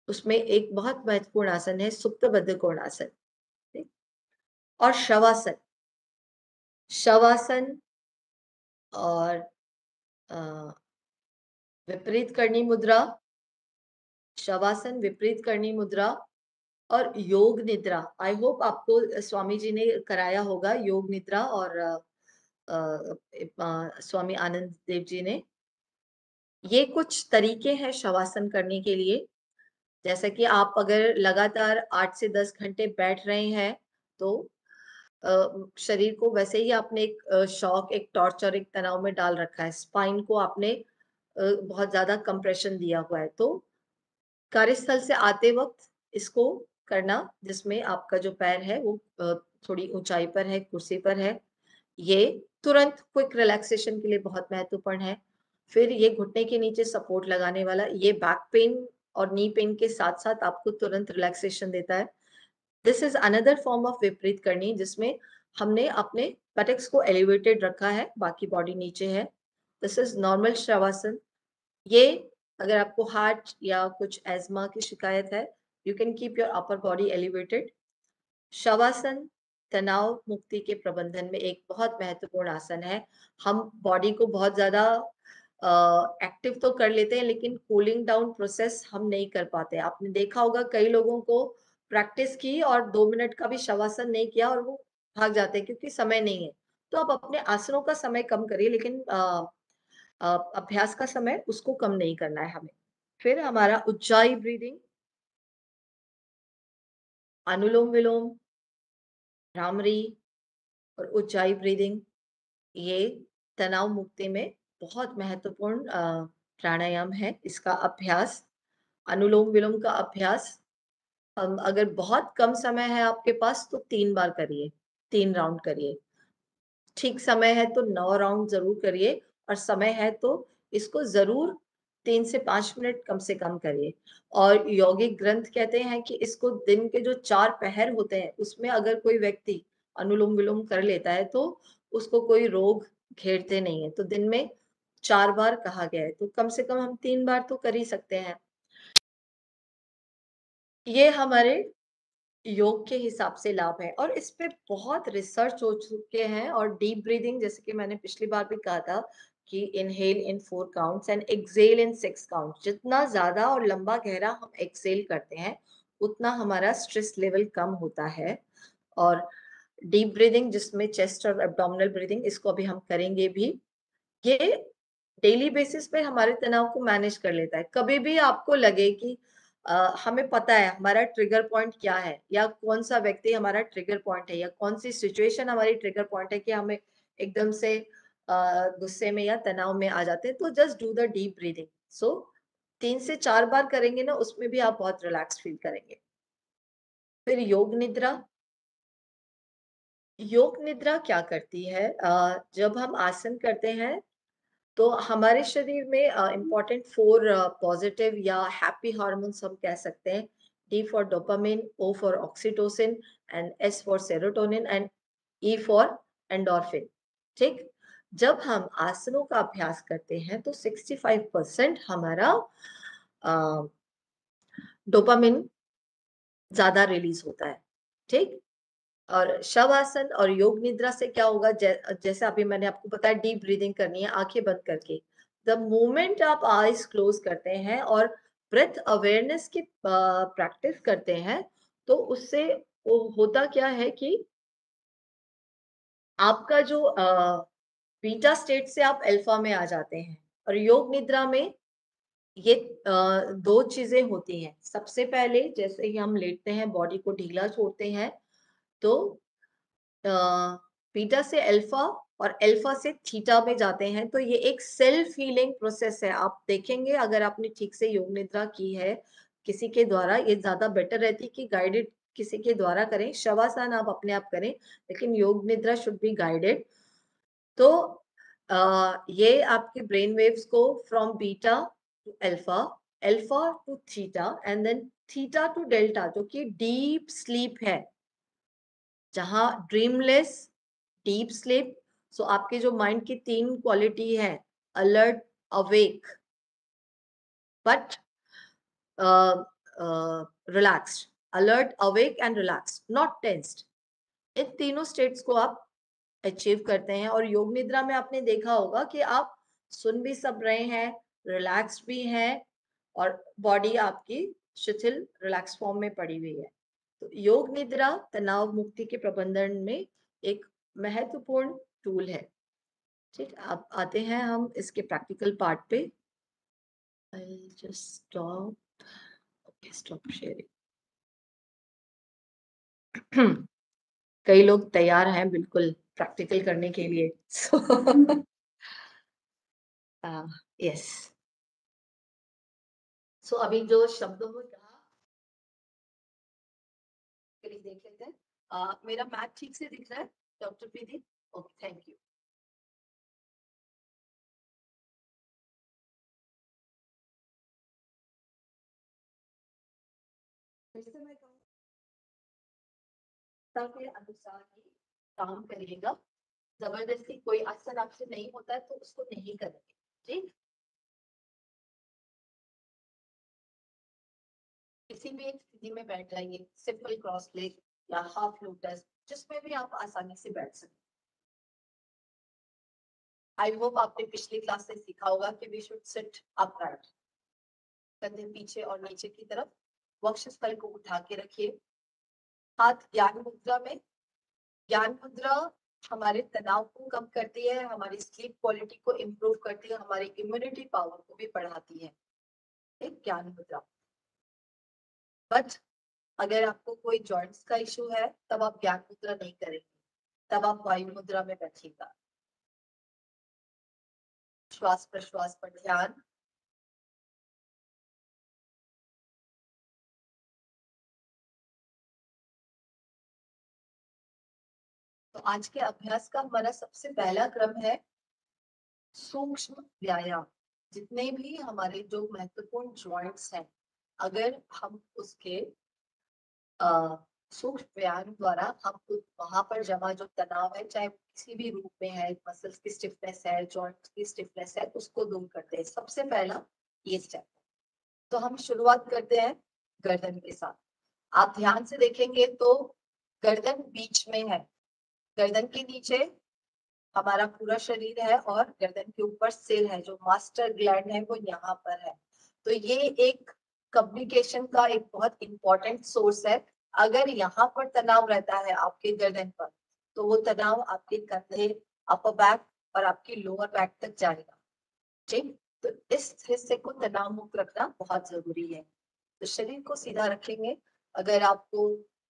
उसमें एक बहुत महत्वपूर्ण आसन है सुप्तबद्ध कोणासन, ठीक? और शवासन। शवासन और अ, विपरीत करनी मुद्रा, शवासन, विपरीत करनी मुद्रा और योग निद्रा। आई होप आपको स्वामी जी ने कराया होगा योग निद्रा और स्वामी आनंद देव जी ने। ये कुछ तरीके हैं शवासन करने के लिए। जैसे कि आप अगर लगातार 8 से 10 घंटे बैठ रहे हैं, तो शरीर को वैसे ही आपने एक शॉक, एक टॉर्चर, एक तनाव में डाल रखा है। स्पाइन को आपने बहुत ज़्यादा कंप्रेशन दिया हुआ है। तो कार्यस्थल से आते वक़्त इसको करना जिसमें आपका जो पैर है वो थोड़ी ऊँचाई पर है, कुर्सी पर है। ये तुरंत क्विक रिलैक्सेशन के लिए बहुत महत्वपूर्ण है। फिर ये घुटने के नीचे सपोर्ट लगाने वाला, ये बैक पेन और नी पेन के साथ-साथ आपको तुरंत रिलैक्सेशन देता है। This is another form of विपरीत करनी जिसमें हमने अपने बटक्स को एलिवेटेड रखा है, बाकी बॉडी नीचे है। This is normal shavasana. ये अगर आपको हार्ट या कुछ एज़मा की शिकायत है, you can keep your upper body elevated. Shavasana तनाव मुक्ति के प्रबंधन में एक बहुत महत्वपूर्ण आसन है। हम बॉडी को बहुत ज़्यादा एक्टिव तो कर लेते हैं, लेकिन कूलिंग डाउन प्रोसेस हम नहीं कर पाते। आपने देखा होगा कई लोगों को प्रैक्टिस की और 2 मिनट का भी शवासन नहीं किया और वो भाग जाते हैं क्योंकि समय नहीं है। तो आप अपने आसनों का समय कम करिए, लेकिन अभ्यास का समय उसको कम नहीं करना है हमें। फिर हमारा उज्जाई ब्रीदिंग, अनुलोम-विलोम, भ्रामरी और उज्जाई ब्रीदिंग, ये तनाव मुक्ति में बहुत महत्वपूर्ण प्राणायाम है। इसका अभ्यास, अनुलोम-विलोम का अभ्यास, अगर बहुत कम समय है आपके पास तो 3 बार करिए, 3 राउंड करिए। ठीक समय है तो 9 राउंड ज़रूर करिए और समय है तो इसको ज़रूर 3 से 5 मिनट कम से कम करिए। और यौगिक ग्रंथ कहते हैं कि इसको दिन के जो 4 पहर होते हैं, उसमें अगर कोई व्यक्ति अनुलोम-विलोम कर लेता है, तो उसको कोई रोग घेरते नहीं है। तो दिन में 4 बार कहा गया है, तो कम से कम हम 3 बार तो कर ही सकते हैं। ये हमारे योग के हिसाब से लाभ है और इस पे बहुत रिसर्च हो चुके हैं। और डीप ब्रीदिंग, जैसे कि मैंने पिछली बार भी कहा था कि inhale in 4 counts and exhale in 6 counts, जितना ज्यादा और लंबा गहरा हम एक्सहेल करते हैं उतना हमारा स्ट्रेस लेवल कम होता है। और डीप ब्रीदिंग जिसमें चेस्ट और एब्डोमिनल ब्रीदिंग, इसको अभी हम करेंगे भी। ये डेली बेसिस पे हमारे तनाव को मैनेज कर लेता है। कभी भी आपको लगे कि हमें पता है हमारा ट्रिगर पॉइंट क्या है या कौन-सा व्यक्ति हमारा ट्रिगर पॉइंट है या कौन-सी सिचुएशन हमारी ट्रिगर पॉइंट है कि हमें एकदम से गुस्से में या तनाव में आ जाते हैं, तो just do the deep breathing. So 3 से 4 बार करेंगे ना, उसमें भी आप बहुत रिलैक्स फील करेंगे। फिर योग निद्रा। योग निद्रा क्या करती है? जब हम आसन करते हैं तो हमारे शरीर में इम्पोर्टेंट 4 पॉजिटिव या हैप्पी हार्मोन्स हम कह सकते हैं। D for dopamine, O for oxytocin and S for serotonin and E for endorphin. ठीक? जब हम आसनों का अभ्यास करते हैं तो 65% हमारा डोपामिन ज़्यादा रिलीज़ होता है। ठीक? और शवासन और योग निद्रा से क्या होगा, जैसे अभी मैंने आपको बताया डीप ब्रीदिंग करनी है आंखें बंद करके। द मोमेंट आप आईज क्लोज करते हैं और ब्रेथ अवेयरनेस की प्रैक्टिस करते हैं, तो उससे वो होता क्या है कि आपका जो बीटा स्टेट से आप अल्फा में आ जाते हैं। और योग निद्रा में ये 2 चीजें होती हैं। सबसे पहले जैसे ही हम लेटते हैं, बॉडी को ढीला छोड़ते हैं, तो अ, बीटा से अल्फा और अल्फा से थीटा में जाते हैं। तो ये एक सेल्फ हीलिंग प्रोसेस है। आप देखेंगे अगर आपने ठीक से योग निद्रा की है किसी के द्वारा, ये ज्यादा बेटर रहती है कि गाइडेड किसी के द्वारा करें। शवासन आप अपने आप करें, लेकिन योग निद्रा शुड बी गाइडेड। तो ये आपके ब्रेन वेव्स को from beta to alpha, alpha to theta and then theta to delta, जो कि डीप स्लीप है, जहां ड्रीमलेस, डीप स्लीप। सो आपके जो माइंड की 3 क्वालिटी है, alert, awake, but relaxed. Alert, awake and relaxed, not tensed. इन तीनों स्टेट्स को आप अचीव करते हैं। और योग निद्रा में आपने देखा होगा कि आप सुन भी सब रहे हैं, रिलैक्स्ड भी हैं और बॉडी आपकी शिथिल रिलैक्स फॉर्म में पड़ी हुई है। तो योग निद्रा तनाव मुक्ति के प्रबंधन में एक महत्वपूर्ण टूल है। ठीक, अब आते हैं हम इसके प्रैक्टिकल पार्ट पे। I just stop, okay stop sharing. कई लोग तैयार हैं बिल्कुल प्रैक्टिकल करने के लिए। सो यस, सो अभी जो शब्दों में कहा देख लेते हैं। मेरा मैथ ठीक से दिख रहा है doctor Preeti? Okay, thank you. फिर से मैं के अनुसार ही काम करिएगा। जबरदस्ती कोई आसन आपसे नहीं होता है तो उसको नहीं करेंगे। ठीक, किसी भी एक स्थिति में बैठ जाइए, सिंपल क्रॉस लेग या हाफ लोटस, जिसमें भी आप आसानी से बैठ सकते। आई होप आपने पिछली क्लास से सीखा होगा कि वी शुड सिट अपराइट, कंधे पीछे और नीचे की तरफ, वक्षस्थल को उठा के रखिए, हाथ ज्ञान मुद्रा में। ज्ञान मुद्रा हमारे तनाव को कम करती है, हमारी स्लीप क्वालिटी को इम्प्रूव करती है, हमारी इम्यूनिटी पावर को भी बढ़ाती है, एक ज्ञान मुद्रा। बट अगर आपको कोई जॉइंट्स का इशू है तब आप ज्ञान मुद्रा नहीं करेंगे, तब आप वायु मुद्रा में बैठिएगा। श्वास प्रश्वास पर ध्यान। तो आज के अभ्यास का हमारा सबसे पहला क्रम है सूक्ष्म व्यायाम। जितने भी हमारे जो महत्वपूर्ण जॉइंट्स हैं, अगर हम उसके सूक्ष्म व्यायाम द्वारा हम वहां पर जमा जो तनाव है, चाहे किसी भी रूप में है, मसल्स की स्टिफनेस है, जॉइंट की स्टिफनेस है, उसको दूर करते हैं। सबसे पहला ये स्टेप। तो हम शुरुआत करते हैं गर्दन के साथ। आप ध्यान से देखेंगे तो गर्दन बीच में है, गर्दन के नीचे हमारा पूरा शरीर है और गर्दन के ऊपर सिर है, जो मास्टर ग्लैंड है वो यहाँ पर है। तो ये एक कम्युनिकेशन का एक बहुत इंपॉर्टेंट सोर्स है। अगर यहाँ पर तनाव रहता है आपके गर्दन पर, तो वो तनाव आपके कंधे, अपर बैक और आपकी लोअर बैक तक जाएगा। ठीक, तो इस हिस्से को तनाव मुक्त रखना बहुत जरूरी है। तो शरीर को सीधा रखेंगे। अगर आपको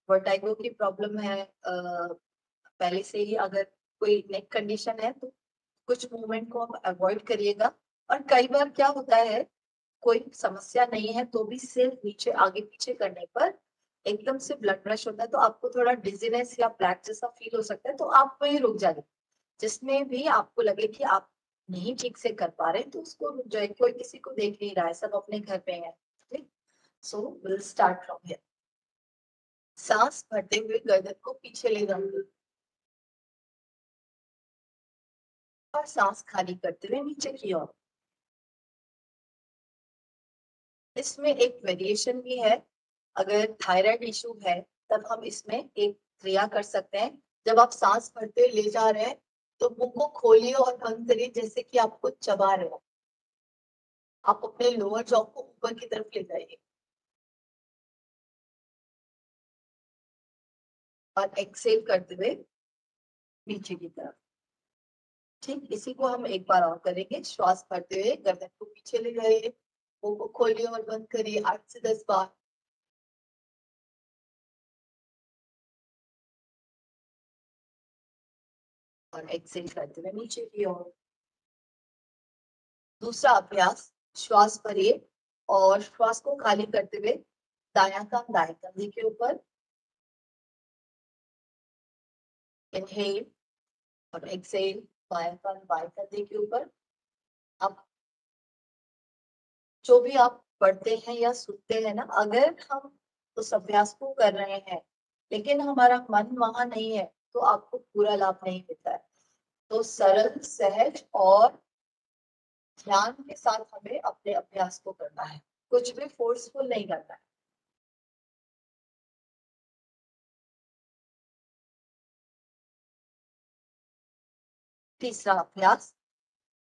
वर्टाइगो की प्रॉब्लम है पहले से ही, अगर कोई नेक कंडीशन है, तो कुछ मूवमेंट को आप अवॉइड करिएगा। और कई बार क्या होता है, कोई समस्या नहीं है तो भी सिर नीचे आगे पीछे करने पर एकदम से ब्लड रश होता है, तो आपको थोड़ा डिजीनेस या ब्लैक जैसा फील हो सकता है, तो आप वही रुक जाइए। जिसमें भी आपको लगे कि आप नहीं ठीक से कर पा रहे, तो उसको रुक जाए, कोई किसी को देख नहीं रहा है, सब अपने घर पे है। ठीक, so will start from here. सांस भरते हुए गर्दन को पीछे ले जाएंगे और सांस खाली करते हुए नीचे की ओर। इसमें एक वेरिएशन भी है। अगर थायराइड इशू है तब हम इसमें एक क्रिया कर सकते हैं। जब आप सांस भरते ले जा रहे हैं तो मुंह को खोलिए और बंद करिए, जैसे कि आपको चबा रहे हो। आप अपने लोअर जॉ को ऊपर की तरफ ले जाइए और एक्सेल करते हुए नीचे की तरफ। ठीक, इसी को हम एक बार और करेंगे। श्वास भरते हुए गर्दन को पीछे ले जाइए, मुंह को खोलिए और बंद करिए 8 से 10 बार। और एक्सेल करते हुए नीचे की ओर। दूसरा अभ्यास, श्वास भरिए और श्वास को खाली करते हुए दायां कान दाएं कंधे के ऊपर, इनहेल और एक्सेल, बायां कान बाएं कंधे के ऊपर। अब जो भी आप पढ़ते हैं या सुनते हैं ना, अगर हम उस अभ्यास को कर रहे हैं लेकिन हमारा मन वहां नहीं है, तो आपको पूरा लाभ नहीं मिलता है। तो सरल, सहज और ध्यान के साथ हमें अपने अभ्यास को करना है, कुछ भी फोर्सफुल नहीं करना है। तीसरा अभ्यास,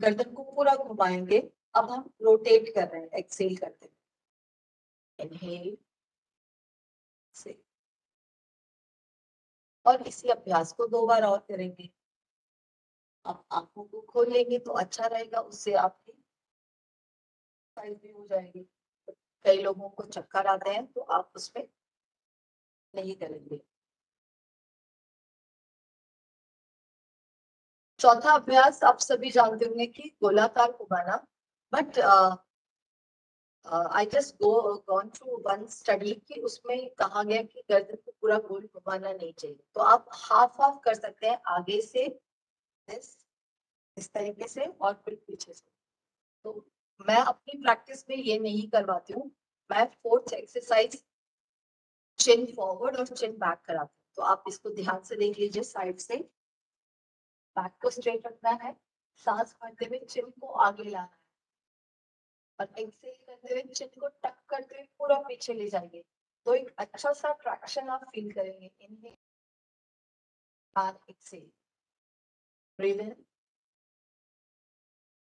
गर्दन को पूरा घुमाएंगे। अब हम रोटेट कर रहे हैं, एक्सेल करते हैं, इनहेल से। और इसी अभ्यास को 2 बार और करेंगे। अब आंखों को खोल लेंगे तो अच्छा रहेगा, उससे आपकी एक्सरसाइज भी हो जाएगी। कई लोगों को चक्कर आते हैं तो आप उसमें नहीं करेंगे। चौथा अभ्यास आप सभी जानते होंगे कि गोलाकार घुमाना। But I just gone through one study कि उसमें कहा गया कि गर्दन को पूरा गोल घुमाना नहीं चाहिए, तो आप हाफ हाफ कर सकते हैं, आगे से इस तरीके से और फिर पीछे से। तो मैं अपनी प्रैक्टिस में ये नहीं करवाती हूँ, मैं फोर्थ एक्सरसाइज चिन फॉरवर्ड और चिन बैक कराती हूँ। तो आप इसको ध्यान से देख लीजिए, साइड से बैक को स्ट्रेट रखना है, सांस भरते हुए चिन को आगे लाना है और एक्सेल करते हुए चिन को टक करते हुए पूरा पीछे ले जाएंगे। तो एक अच्छा सा ट्रैक्शन आप फील करेंगे। Inhale and exhale. Breathe in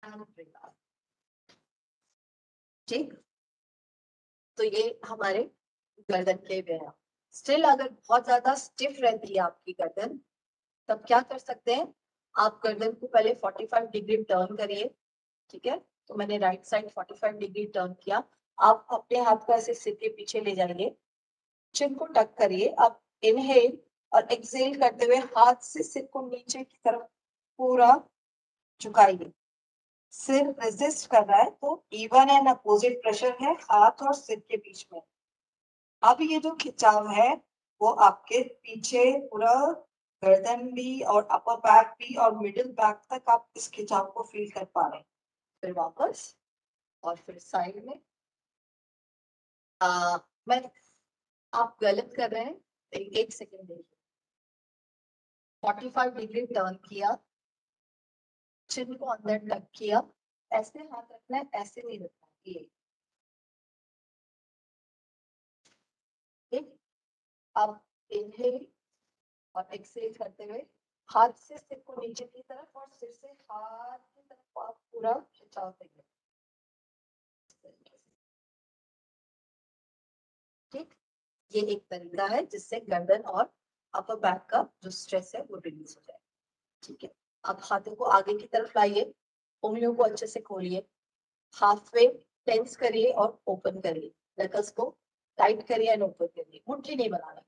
and breathe out. ठीक, तो ये हमारे गर्दन के व्यायाम। स्टिल अगर बहुत ज्यादा स्टिफ रहती है आपकी गर्दन, तब क्या कर सकते हैं, आप गर्दन को पहले 45 डिग्री टर्न करिए। ठीक है, तो मैंने राइट साइड 45 डिग्री टर्न किया। आप अपने हाथ को ऐसे सिर के पीछे ले जाइए, चिन को टक करिए। आप इनहेल और एक्सहेल करते हुए हाथ से सिर को नीचे की तरफ पूरा झुकाइए। सिर रेजिस्ट कर रहा है तो इवन एंड अपोजिट प्रेशर है हाथ और सिर के बीच में। अब ये जो खिंचाव है वो आपके पीछे पूरा गर्दन भी और अपर बैक भी और मिडिल बैक तक आप इस खिंचाव को फील कर पा रहे हैं। फिर वापस और फिर साइड में। मैं आप गलत कर रहे हैं, एक सेकेंड देखिए। 45 डिग्री टर्न किया, चिन को अंदर टक किया, ऐसे हाथ रखना है, ऐसे नहीं रखना है। ये ठीक, अब इनहेल और एक्सहेल करते हुए हाथ से सिर को नीचे की तरफ और सिर से हाथ की तरफ आप पूरा खिंचाव देंगे। ठीक, ये एक तरीका है जिससे गर्दन और अपर बैक का जो स्ट्रेस है वो रिलीज हो जाए। ठीक है, अब हाथों को आगे की तरफ लाइए, उंगलियों को अच्छे से खोलिए, हाफ वे टेंस करिए और ओपन करिए। नकल्स को टाइट करिए एंड ओपन करिए, मुट्ठी नहीं बनाना।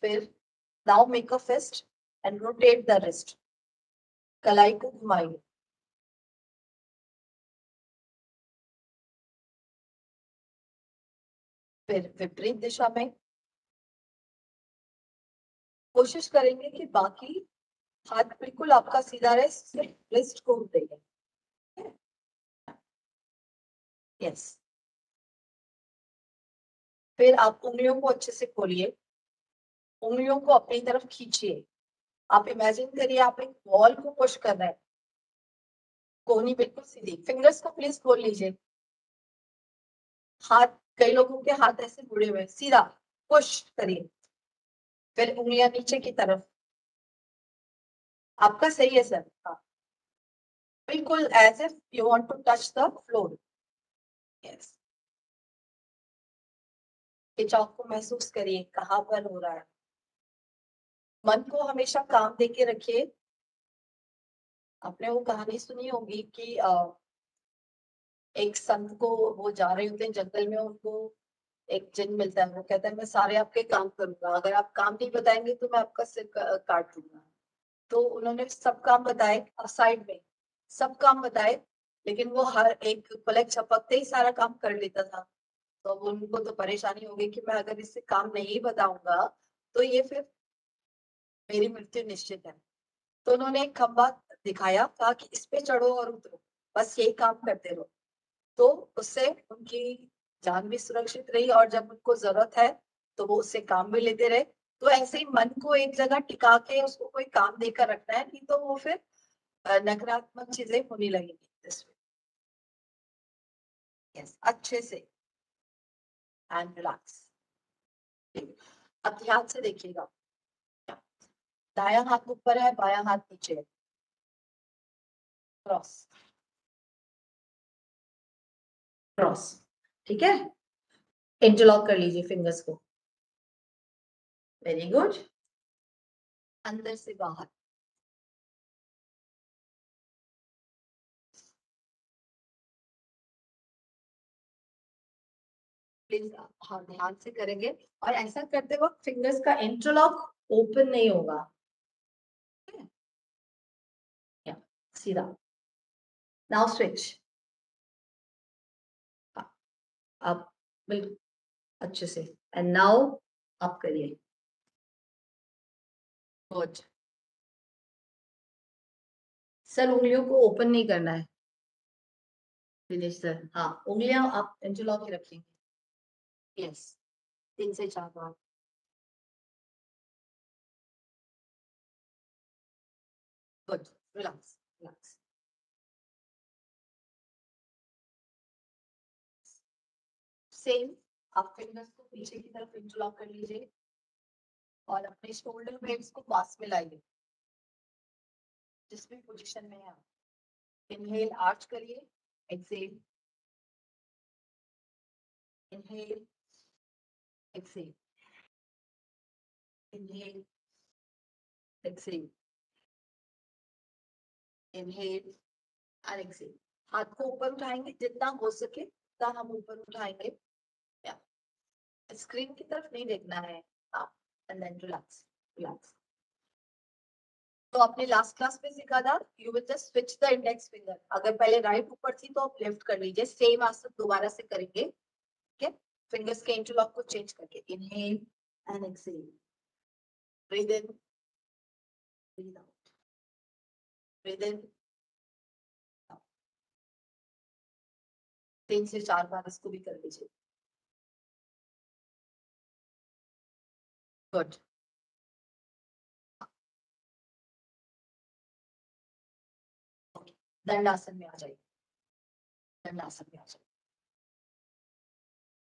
फिर now make a fist and rotate the wrist. कलाई को घुमाइए। फिर विपरीत दिशा में कोशिश करेंगे कि बाकी हाथ बिल्कुल आपका सीधा रहे, सिर्फ रिस्ट को देंगे। यस, फिर आप उंगलियों को अच्छे से खोलिए, उंगलियों को अपनी तरफ खींचिए। आप इमेजिन करिए आप एक बॉल को पुश कर रहे हैं, कोहनी बिल्कुल सीधी। फिंगर्स को प्लीज खोल लीजिए। हाथ, कई लोगों के हाथ ऐसे मुड़े हुए, सीधा पुश करिए। फिर उंगलियां नीचे की तरफ। आपका सही है सर, हाँ, बिल्कुल as if you want to touch the floor. Yes, खिंचाव को महसूस करिए कहाँ पर हो रहा है। मन को हमेशा काम देके रखिए। आपने वो कहानी सुनी होगी कि एक संत को, वो जा रहे होते हैं जंगल में, उनको एक जिन मिलता है, वो कहता है मैं सारे आपके काम करूंगा, अगर आप काम नहीं बताएंगे तो मैं आपका सिर काट दूंगा। तो उन्होंने सब काम बताए, साइड में सब काम बताए, लेकिन वो हर एक पलक झपकते ही सारा काम कर लेता था। तो अब उनको तो परेशानी हो गई कि मैं अगर इससे काम नहीं बताऊंगा तो ये फिर मेरी मृत्यु निश्चित है। तो उन्होंने एक खंबा दिखाया, कहा कि इस पे चढ़ो और उतरो, बस यही काम करते रहो। तो उससे उनकी जान भी सुरक्षित रही और जब उनको जरूरत है तो वो उससे काम भी लेते रहे। तो ऐसे ही मन को एक जगह टिका के उसको कोई काम देकर रखना है, नहीं तो वो फिर नकारात्मक चीजें होने लगेंगी इसमें। यस, अच्छे से एंड रिलैक्स। अब ध्यान से देखिएगा, दायां हाथ ऊपर है, बायां हाथ नीचे है, क्रॉस क्रॉस। ठीक है, इंटरलॉक कर लीजिए फिंगर्स को। वेरी गुड, अंदर से बाहर। प्लीज, हाँ, ध्यान से करेंगे। और ऐसा करते वक्त फिंगर्स का इंटरलॉक ओपन नहीं होगा। या, सीधा। Now switch. आप बिल्कुल अच्छे से, एंड नाउ आप करिए। गुड सर, उंगलियों को ओपन नहीं करना है। दिनेश सर, हाँ, उंगलियां आप इंटरलॉक ही रखेंगे। यस, 3 से 4 बार। Good, relax relax. सेम, आप फिंगर्स को पीछे की तरफ इंटरलॉक कर लीजिए और अपने शोल्डर ब्लेड्स को पास में लाइए, जिस भी पोजीशन में है आप। इनहेल आर्च करिए, exhale, inhale, exhale, inhale, exhale, inhale और एक्सेल। हाथ को ऊपर उठाएंगे, जितना हो सके उतना हम ऊपर उठाएंगे। स्क्रीन की तरफ नहीं देखना है आप। And then relax, relax. तो आपने लास्ट क्लास में सीखा था, you will just switch the index finger. अगर पहले राइट ऊपर थी तो आप लेफ्ट कर लीजिए। सेम आसन दोबारा से करेंगे, ठीक है? फिंगर्स के इंटरलॉक को चेंज करके। Inhale and exhale, breathe in, breathe out, breathe in. 3 से 4 बार इसको भी कर लीजिए। गुड। दंडासन में आ जाइए, दंडासन में आ जाइए।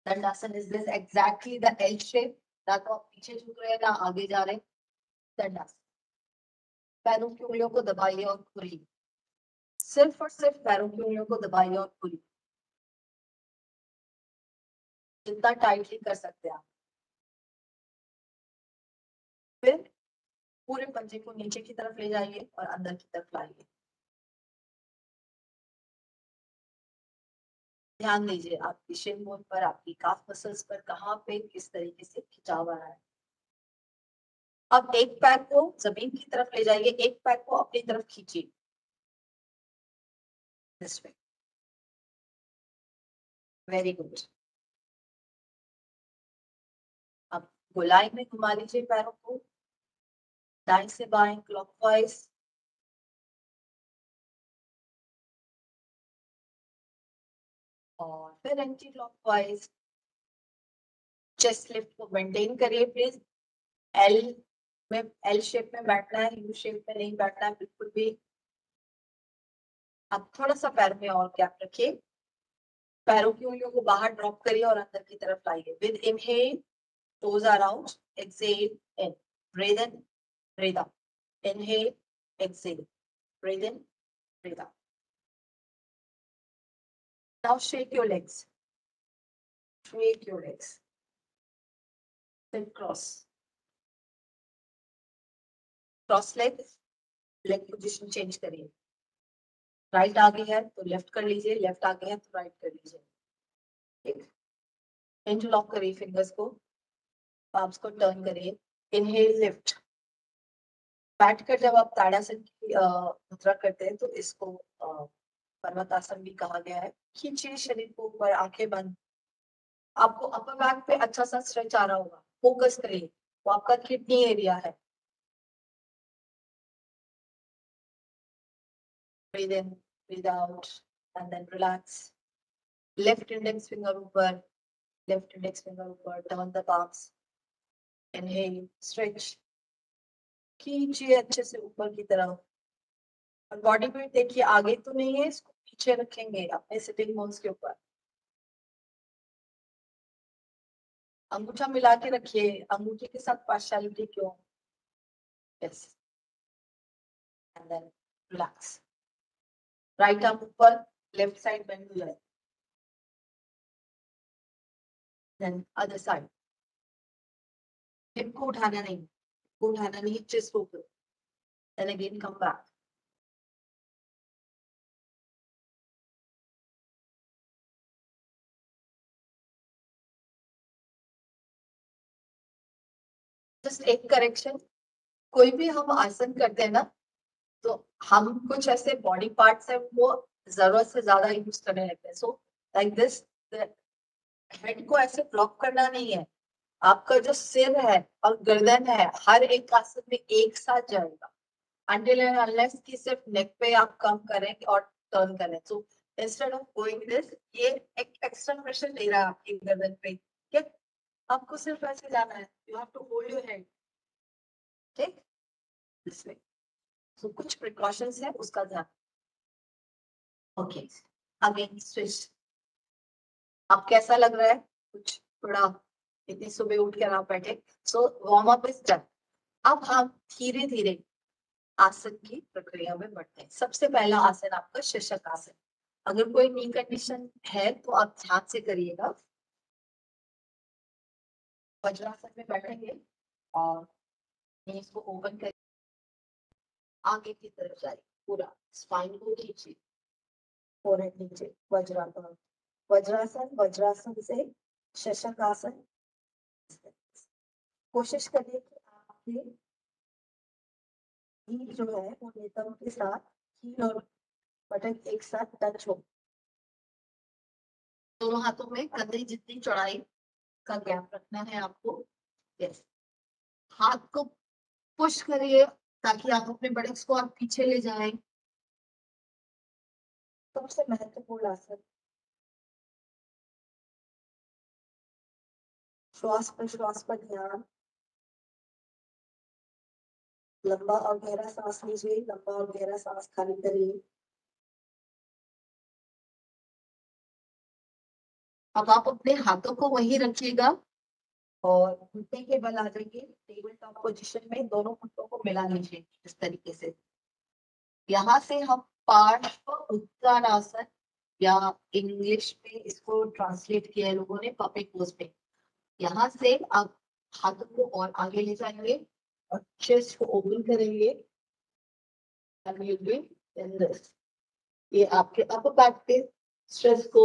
Dandasana is this exactly the L shape, ना तो आप पीछे झुक रहे हैं ना आगे जा रहे हैं। दंडासन। पैरों की उंगलियों को दबाइए और खुलिए, सिर्फ और सिर्फ पैरों की उंगलियों को दबाइए और खुलिए, जितना टाइटली कर सकते हैं आप। फिर पूरे पंजे को नीचे की तरफ ले जाइए और अंदर की तरफ लाइए। ध्यान दीजिए आपकी शिन बोन पर, आपकी काफ मसल्स पर कहाँ पे किस तरीके से खिंचाव आ रहा है। अब एक पैर को जमीन की तरफ ले जाइए, एक पैर को अपनी तरफ खींचिए, दिस वे। Very good. अब गोलाई में घुमा लीजिए पैरों को, दाएं से बाएं क्लॉकवाइज। और फिर एंटी क्लॉकवाइज। चेस्ट लिफ्ट को मेंटेन करिए प्लीज। एल में, एल शेप में बैठना है, यू शेप में नहीं बैठना है बिल्कुल भी। आप थोड़ा सा पैर में और गैप रखिए, पैरों की उंगलियों को बाहर ड्रॉप करिए और अंदर की तरफ लाइए। With inhale toes are out, exhale in, breathe in, breathe out, inhale, exhale, breathe in, breathe out. Now shake your legs, shake your legs, then cross, cross legs, leg position change करिए। Right आगे है तो left कर लीजिए, left आगे है तो right कर लीजिए। ठीक, इंटरलॉक करिए फिंगर्स को, पाम्स को टर्न करिए। Inhale lift. बैठकर जब आप ताड़ासन की मुद्रा करते हैं तो इसको पर्वतासन भी कहा गया है। खींचिए शरीर को ऊपर, आंखें बंद। आपको अपर बैक पे अच्छा सा स्ट्रेच आ रहा होगा, फोकस करिए, वो आपका किडनी एरिया है। Breathe in, breathe out, and then relax. Left index finger ऊपर, left index finger ऊपर, turn the palms. Inhale, stretch. खींचिए अच्छे से ऊपर की तरफ। और बॉडी वेट देखिए आगे तो नहीं है, इसको पीछे रखेंगे अपने सिटिंग बोन्स के ऊपर। अंगूठा मिला के रखिए, अंगूठे के साथ पार्शियलिटी क्यों? Yes, and then relax. Right arm ऊपर, लेफ्ट साइड बेंड हो जाए, देन अदर साइड। हिप को उठाना नहीं, को उठाना नहीं, चेस्ट ऊपर, then again come back. Just एक करेक्शन, कोई भी हम आसन करते हैं ना, तो हम कुछ ऐसे बॉडी पार्ट्स है वो जरूरत से ज्यादा यूज करने लगते हैं। सो लाइक दिस, हेड को ऐसे ब्लॉक करना नहीं है। आपका जो सिर है और गर्दन है, हर एक आसन में एक साथ जाएगा, until and unless कि सिर्फ नेक पे आप कम करें और टर्न करें। So instead of going this, ये एक एक्स्ट्रा प्रेशर दे रहा है आपकी गर्दन पे। ठीक, आपको सिर्फ ऐसे जाना है, you have to hold your head, ठीक, दिस वे। सो कुछ प्रिकॉशंस है, उसका ध्यान। Okay, again switch. अब कैसा लग रहा है? कुछ थोड़ा इतनी सुबह उठ कर आप बैठे। So warm up is done. अब हम धीरे धीरे आसन की प्रक्रिया में बढ़ते हैं। सबसे पहला आसन आपका शीर्षक आसन। अगर कोई नी कंडीशन है तो आप ध्यान से करिएगा। वज्रासन में बैठेंगे और नीज को ओपन कर आगे की तरफ जाए, पूरा स्पाइन को खींचिए, फोरहेड नीचे, वज्रासन। वज्रासन, वज्रासन से शीर्षक आसन। कोशिश करिए कि आपके हील जो है वो नितंब के साथ, हील और बटन एक साथ टच हो। दोनों हाथों में कंधे जितनी चौड़ाई का गैप रखना है आपको। यस, हाथ को पुश करिए ताकि आप अपने बटक्स को आप पीछे ले जाएं। सबसे महत्वपूर्ण आसन, श्वास प्रश्वास पर ध्यान। लंबा और गहरा सांस लीजिए, लंबा और गहरा सांस खाली करिए। अब आप अपने हाथों को वही रखिएगा और घुटने के बल आ जाएंगे टेबल टॉप पोजीशन में। दोनों घुटनों को मिला लीजिए इस तरीके से। यहाँ से हम पार्श्व उत्तानासन, या इंग्लिश में इसको ट्रांसलेट किया है लोगों ने पपी पोज में। यहाँ से आप हाथों को और आगे ले जाएंगे और चेस्ट को ओपन करेंगे। ये आपके अपर बैक पे स्ट्रेस को,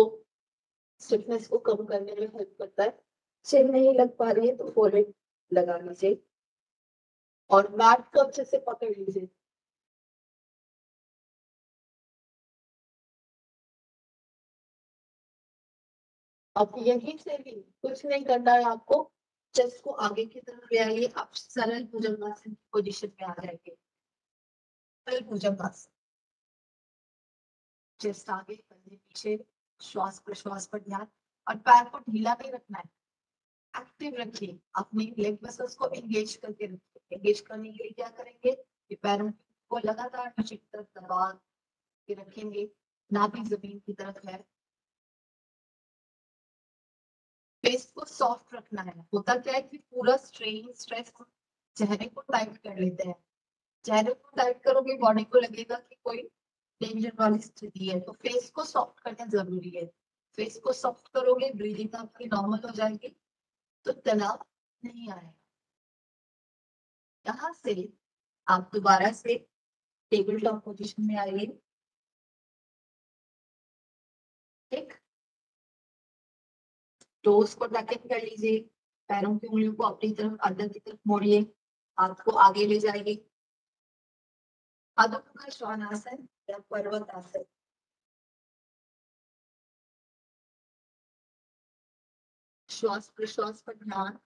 स्टिफनेस को कम करने में हेल्प करता है। चिन नहीं लग पा रही है तो फोरहेड लगा लीजिए और मैट को अच्छे से पकड़ लीजिए। अब यहीं से भी कुछ नहीं करना है आपको। चेस्ट को आगे की तरफ ले आइए, आप सरल भुजंगासन की पोजीशन में आ जाएंगे। सरल भुजंगासन, चेस्ट आगे, कंधे पीछे, श्वास प्रश्वास पर ध्यान। और पैर को ढीला नहीं रखना है, एक्टिव रखिए। अपने लेग मसल्स को एंगेज करके रखिए। एंगेज करने के लिए क्या करेंगे, ये पैरों को लगातार नीचे की तरफ दबा के रखेंगे, नाभि जमीन की तरफ है। फेस को सॉफ्ट रखना है। होता क्या है कि पूरा स्ट्रेन स्ट्रेस चेहरे को टाइट कर लेते हैं। चेहरे को टाइट करोगे बॉडी को लगेगा कि कोई डेंजर वाली स्थिति है, तो फेस को सॉफ्ट करना जरूरी है। फेस को सॉफ्ट करोगे, ब्रीदिंग आपकी नॉर्मल हो जाएगी, तो तनाव नहीं आएगा। यहाँ से आप दोबारा से टेबल टॉप पोजीशन में आइए। ठीक, टोस को टैकल कर लीजिए, पैरों की उंगलियों को अपनी तरफ अंदर की तरफ मोड़िए, हाथ को आगे ले जाइए। अधोमुखी श्वानासन या पर्वत आसन। श्वास प्रश्वास पर ध्यान।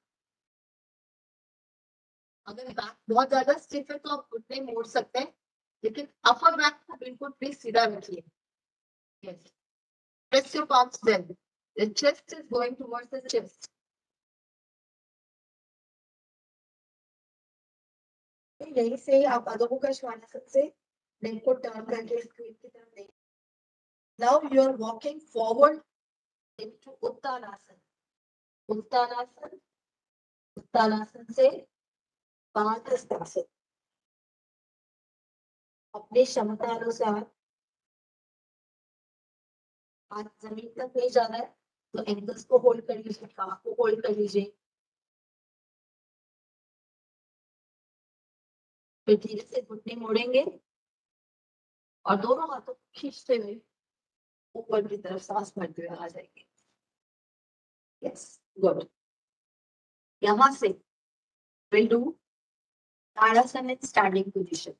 अगर बैक बहुत ज्यादा स्टिफ है तो आप घुटने मोड़ सकते हैं, लेकिन अपर बैक को बिल्कुल भी सीधा रखिए। Yes, press your palms then. The chest is going towards the chest. यहीं से आप अधोमुखी श्वानासन से नेक को टर्न करके स्क्रीन की तरफ देखें। Now you are walking forward into Uttanasana. Uttanasana, Uttanasana से पादहस्तासन। अपनी क्षमता अनुसार हाथ जमीन तक नहीं जाना है तो एंकल्स को होल्ड कर लीजिए, काफ को होल्ड कर लीजिए। फिर धीरे से घुटने मोड़ेंगे और दोनों हाथों को खींचते हुए ऊपर की तरफ सांस भरते हुए आ जाएंगे। Yes, good. यहाँ से will do tadasana in standing position.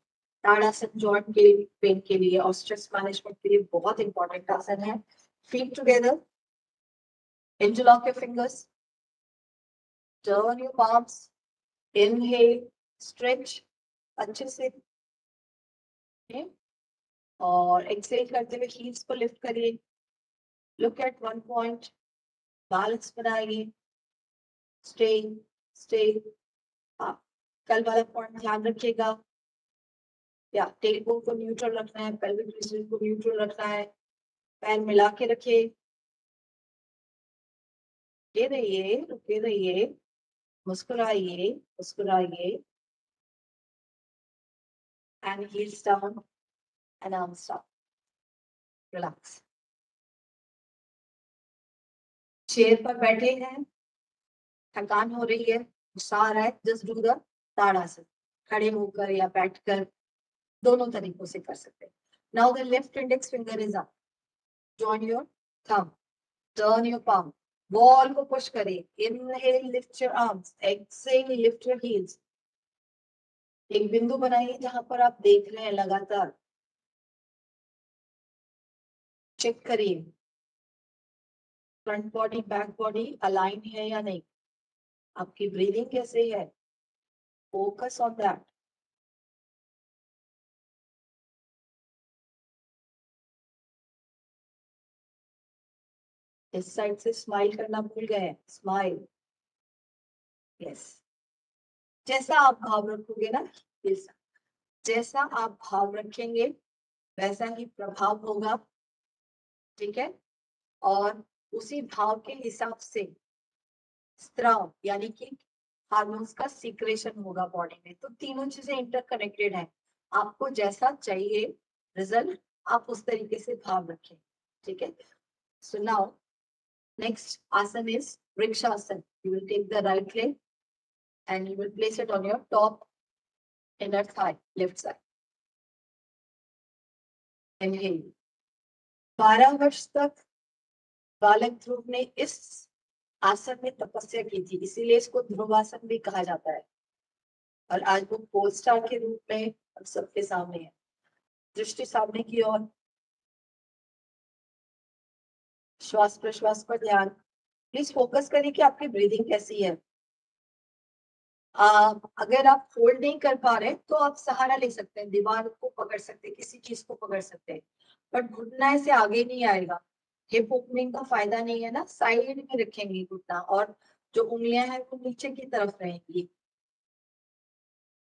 Tadasana joint के पेन के लिए और स्ट्रेस मैनेजमेंट के लिए बहुत इंपॉर्टेंट आसन है। Feet together, interlock your fingers, turn your palms, inhale, stretch अच्छे से, और एक्सहेल करते हुए हील्स को लिफ्ट करिए। Look at one point, balance बनाइए। स्टे स्टे, आप कल वाला पॉइंट ध्यान रखिएगा। या टेलबोन को न्यूट्रल रखना है, पेल्विक रीजन को न्यूट्रल रखना है। पैर मिला के रखिए। रुके रहिए, मुस्कुराइए, मुस्कुराइए, and heels down and arms up. Relax. Chair पर बैठे हैं, थकान हो रही है, गुस्सा आ रहा है, जस्ट डू द ताड़ासन, खड़े होकर या बैठकर, दोनों तरीकों से कर सकते हैं. Now the left index finger is up, join your thumb, turn your palm, wall को पुश करिए, inhale lift your arms, exhale lift your heels. एक बिंदु बनाइए जहां पर आप देख रहे हैं लगातार, चेक करिए front body back body align है या नहीं, आपकी ब्रीदिंग कैसे है, फोकस ऑन दैट. इस साइड से स्माइल करना भूल गए, स्माइल, यस. जैसा आप भाव रखोगे ना, जैसा आप भाव रखेंगे वैसा ही प्रभाव होगा, ठीक है. और उसी भाव के हिसाब से स्त्राव यानी कि हार्मोन्स का सीक्रेशन होगा बॉडी में. तो तीनों चीजें इंटरकनेक्टेड है. आपको जैसा चाहिए रिजल्ट, आप उस तरीके से भाव रखें, ठीक है. So now next asan is vrikshasana. You will take the right leg and you will place it on your top inner thigh, left side. Inhale. 12 वर्ष तक बालक ध्रुव ने इस आसन में तपस्या की थी, इसीलिए इसको ध्रुवासन भी कहा जाता है. और आज वो पोल स्टार के रूप में हम सबके सामने है. दृष्टि सामने की ओर, श्वास प्रश्वास पर ध्यान. प्लीज फोकस करिए कि आपकी ब्रीदिंग कैसी है. अगर आप होल्ड नहीं कर पा रहे तो आप सहारा ले सकते हैं, दीवार को पकड़ सकते हैं, किसी चीज को पकड़ सकते हैं, बट घुटना ऐसे आगे नहीं आएगा. हिप ओपनिंग का फायदा नहीं है ना, साइड में रखेंगे घुटना, और जो उंगलियां हैं वो नीचे की तरफ रहेंगी.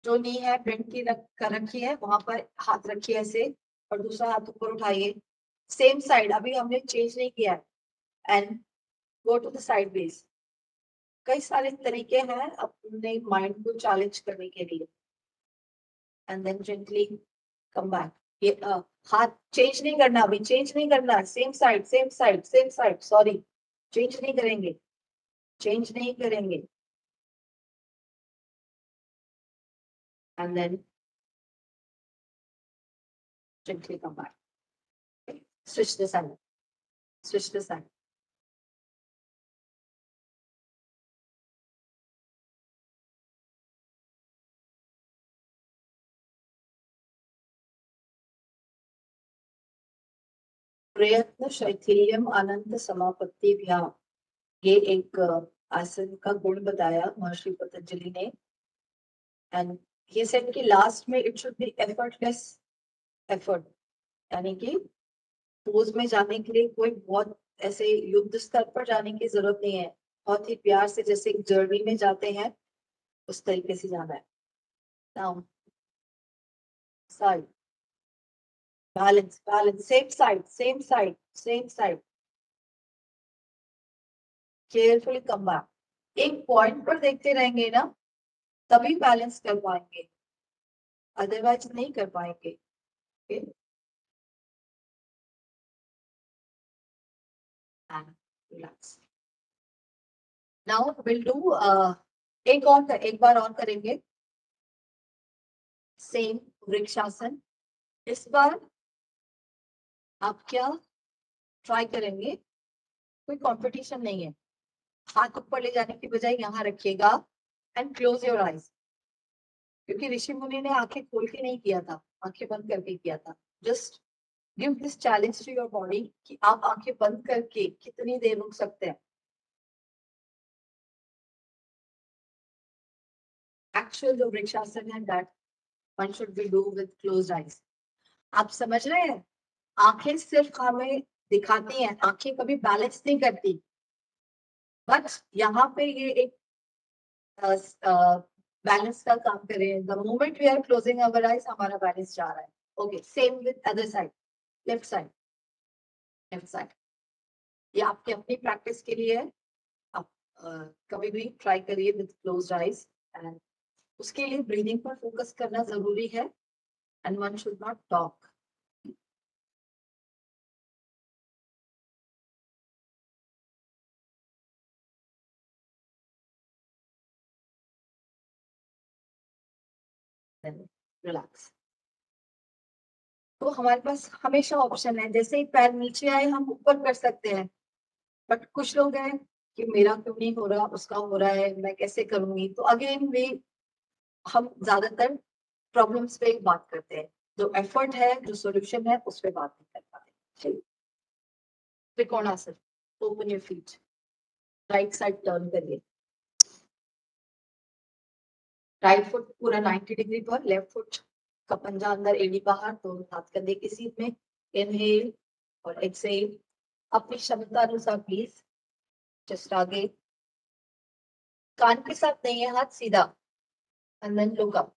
जो नी है बेंड की कर रखी है, वहां पर हाथ रखिए ऐसे, और दूसरा हाथ ऊपर उठाइए. सेम साइड, अभी हमने चेंज नहीं किया है. And go to the side base. कई सारे तरीके हैं अपने माइंड को चैलेंज करने के लिए. And then gently come back. ये हाथ चेंज नहीं करना, अभी चेंज नहीं करना. Same side, same side, same side, sorry, change नहीं करेंगे, चेंज नहीं करेंगे. And then gently come back. Switch the side, switch the side. प्रयत्न शैथिल्यम अनंत समापत्ति भ्या. ये एक आसन का गुण बताया महर्षि पतंजलि ने. एंड ये सेड कि लास्ट में it should B effortless effort, यानी कि पोज में जाने के लिए कोई बहुत ऐसे युद्ध स्तर पर जाने की जरूरत नहीं है. बहुत ही प्यार से जैसे एक जर्नी में जाते हैं उस तरीके से जाना है. Now side, balance, balance, same side, same side, same side. Carefully come back. एक पॉइंट पर देखते रहेंगे ना, तभी बैलेंस कर पाएंगे, अदरवाइज नहीं कर पाएंगे. okay? And relax. Now we'll do एक बार और करेंगे सेम वृक्षासन. इस बार आप क्या ट्राई करेंगे, कोई कंपटीशन नहीं है. हाथ ऊपर ले जाने की बजाय यहाँ रखिएगा एंड क्लोज योर आईज. क्योंकि ऋषि मुनि ने आंखें खोल के नहीं किया था, आंखें बंद करके किया था. Just give this challenge to your body कि आप आंखें बंद करके कितनी देर रुक सकते हैं. एक्चुअल जो वृक्षासन है that one should be do with closed eyes. आप समझ रहे हैं, आंखें सिर्फ हमें दिखाती हैं, आंखें कभी बैलेंस नहीं करती. बट यहाँ पे ये एक बैलेंस का काम करें. The moment we are closing our eyes हमारा बैलेंस जा रहा है. Okay, same with other side, left side, left side. ये आपकी अपनी प्रैक्टिस के लिए है, आप कभी भी ट्राई करिए विद क्लोज्ड आईज, एंड उसके लिए ब्रीदिंग पर फोकस करना जरूरी है, and one should not talk. Relax. तो हमारे पास हमेशा ऑप्शन है, जैसे ही पैर नीचे आए हम ऊपर कर सकते हैं, बट कुछ लोग हैं कि मेरा क्यों नहीं हो रहा, उसका हो रहा है, मैं कैसे करूंगी. तो अगेन वे हम ज्यादातर प्रॉब्लम्स पे बात करते हैं, जो एफर्ट है, जो सॉल्यूशन है, उस पे बात नहीं कर पाते. चलिए, trikonasana. Open your feet, right side turn करिए. राइट फुट पूरा 90 डिग्री पर, लेफ्ट फुट का पंजा अंदर, एड़ी बाहर, दोनों हाथ कंधे की सीध में. इनहेल और एक्सहेल. अपनी क्षमता अनुसार प्लीज. जस्ट आगे, कान के साथ नहीं है हाथ, सीधा. And then look up.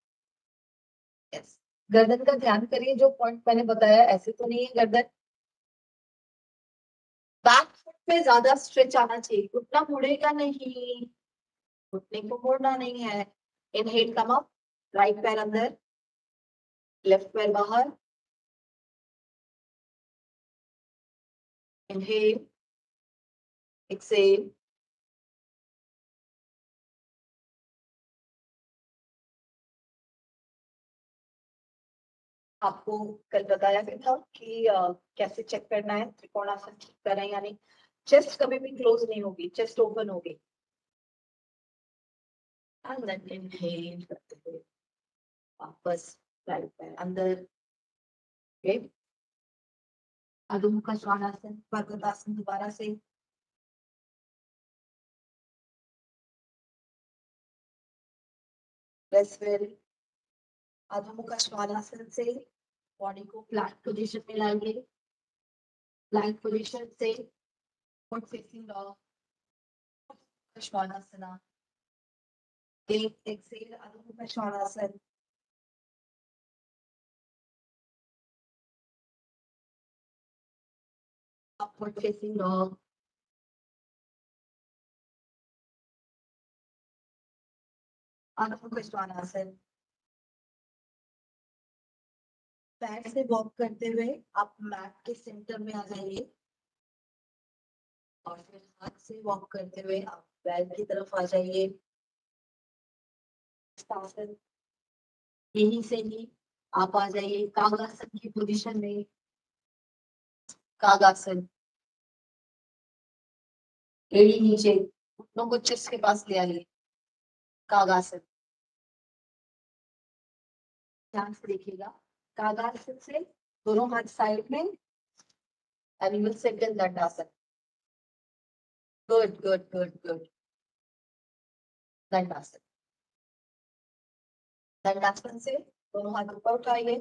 Yes. गर्दन का ध्यान करिए, जो पॉइंट मैंने बताया ऐसे तो नहीं है गर्दन. बैक फुट पे ज्यादा स्ट्रेच आना चाहिए, घुटना मुड़ेगा नहीं, घुटने को मोड़ना नहीं है. इनहेल कम अप, राइट पैर अंदर, लेफ्ट पैर बाहर. Inhale, exhale. आपको कल बताया भी था कि कैसे चेक करना है त्रिकोणासन ठीक कर रहे हैं या नहीं. चेस्ट कभी भी क्लोज नहीं होगी, चेस्ट ओपन होगी. एंड देन इनहेल करते हुए वापस राइट पैर अंदर. ओके. अधो मुखा श्वानासन, पर्वतासन दोबारा से. Breast well. अधो मुखा श्वानासन से बॉडी को फ्लैट पोजीशन में लाएंगे. प्लैंक पोजीशन से फुट फेसिंग डॉग, श्वानासना. एक एक्सेल, अधो मुखा श्वानासन. Upward facing dog. अधो मुखा श्वानासन. पैर से वॉक करते हुए आप मैट के सेंटर में आ जाइए, और फिर हाथ से वॉक करते हुए आप बैल की तरफ आ जाइए. यहीं से ही आप आ जाइए कागासन की पोजीशन में. कागासन. एड़ी नीचे, घुटनों को चेस्ट के पास ले आइए. कागासन. ध्यान से देखिएगा. कागासन से दोनों हाथ साइड में, and you will sit in Dandasana. Good, good, good, good. Dandasana. Dandasana से दोनों हाथ ऊपर उठाइए.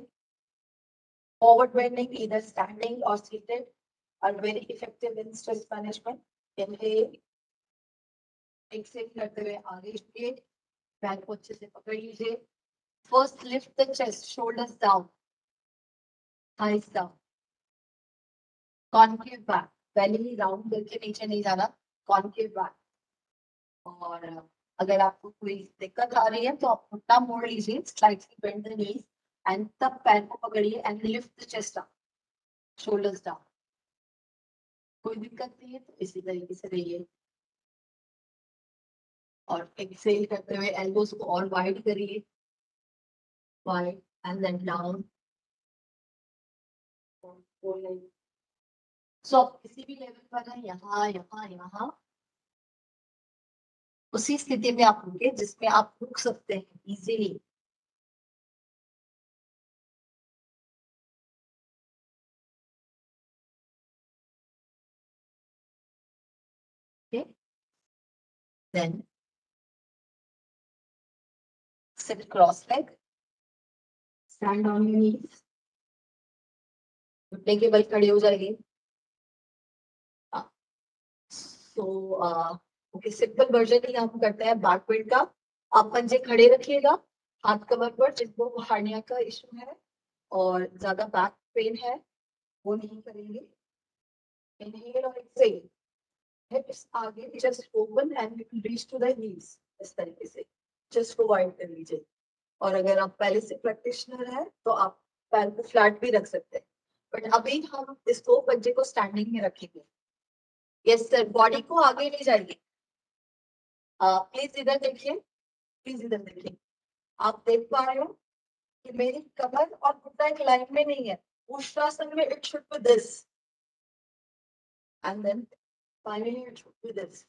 Forward bending, either standing or seated, are very effective in stress management. Inhale, exhale करते हुए आगे झुकिए. पैर को अच्छे से पकड़ लीजिए. First lift the chest, shoulders down, thighs down. Concave back, belly round करके नीचे नहीं जाना. Concave back. और अगर आपको कोई दिक्कत आ रही है तो आप घुटना मोड़ लीजिए, slightly bend the knees, and तब पैर को पकड़िए and lift the chest up, shoulders down. कोई दिक्कत नहीं है तो इसी तरीके से रहिए. और एक्सेल करते हुए एल्बोस को और वाइड करिए. Wide and then down. So आप किसी भी लेवल पर है, यहाँ यहाँ यहाँ, उसी स्थिति में आप रुके जिसमें आप रुक सकते हैं easily. Okay, then sit cross leg, stand on your knees. घुटने के बल खड़े हो जाइए. सो ओके, सिंपल वर्जन ही हम करते हैं बैक बेंड का. आप पंजे खड़े रखिएगा हाथ कमर पर, जिनको हार्निया का इशू है और ज्यादा बैक पेन है वो नहीं करेंगे. इनहेल और एक्सहेल. हिप्स आगे just open and you reach to the heels, इस तरीके से जस्ट को वाइड कर लीजिए। और अगर आप पहले से प्रैक्टिशनर है तो आप पैर को फ्लैट भी रख सकते हैं, बट अभी हम इसको पंजे को स्टैंडिंग में रखेंगे। यस सर, बॉडी को आगे ले जाइए। प्लीज इधर देखिए, प्लीज इधर देखिए। आप देख पा रहे हो कि मेरी कमर और घुटना एक लाइन में नहीं है। उष्ट्रासन में it should be this and then finally it should be this.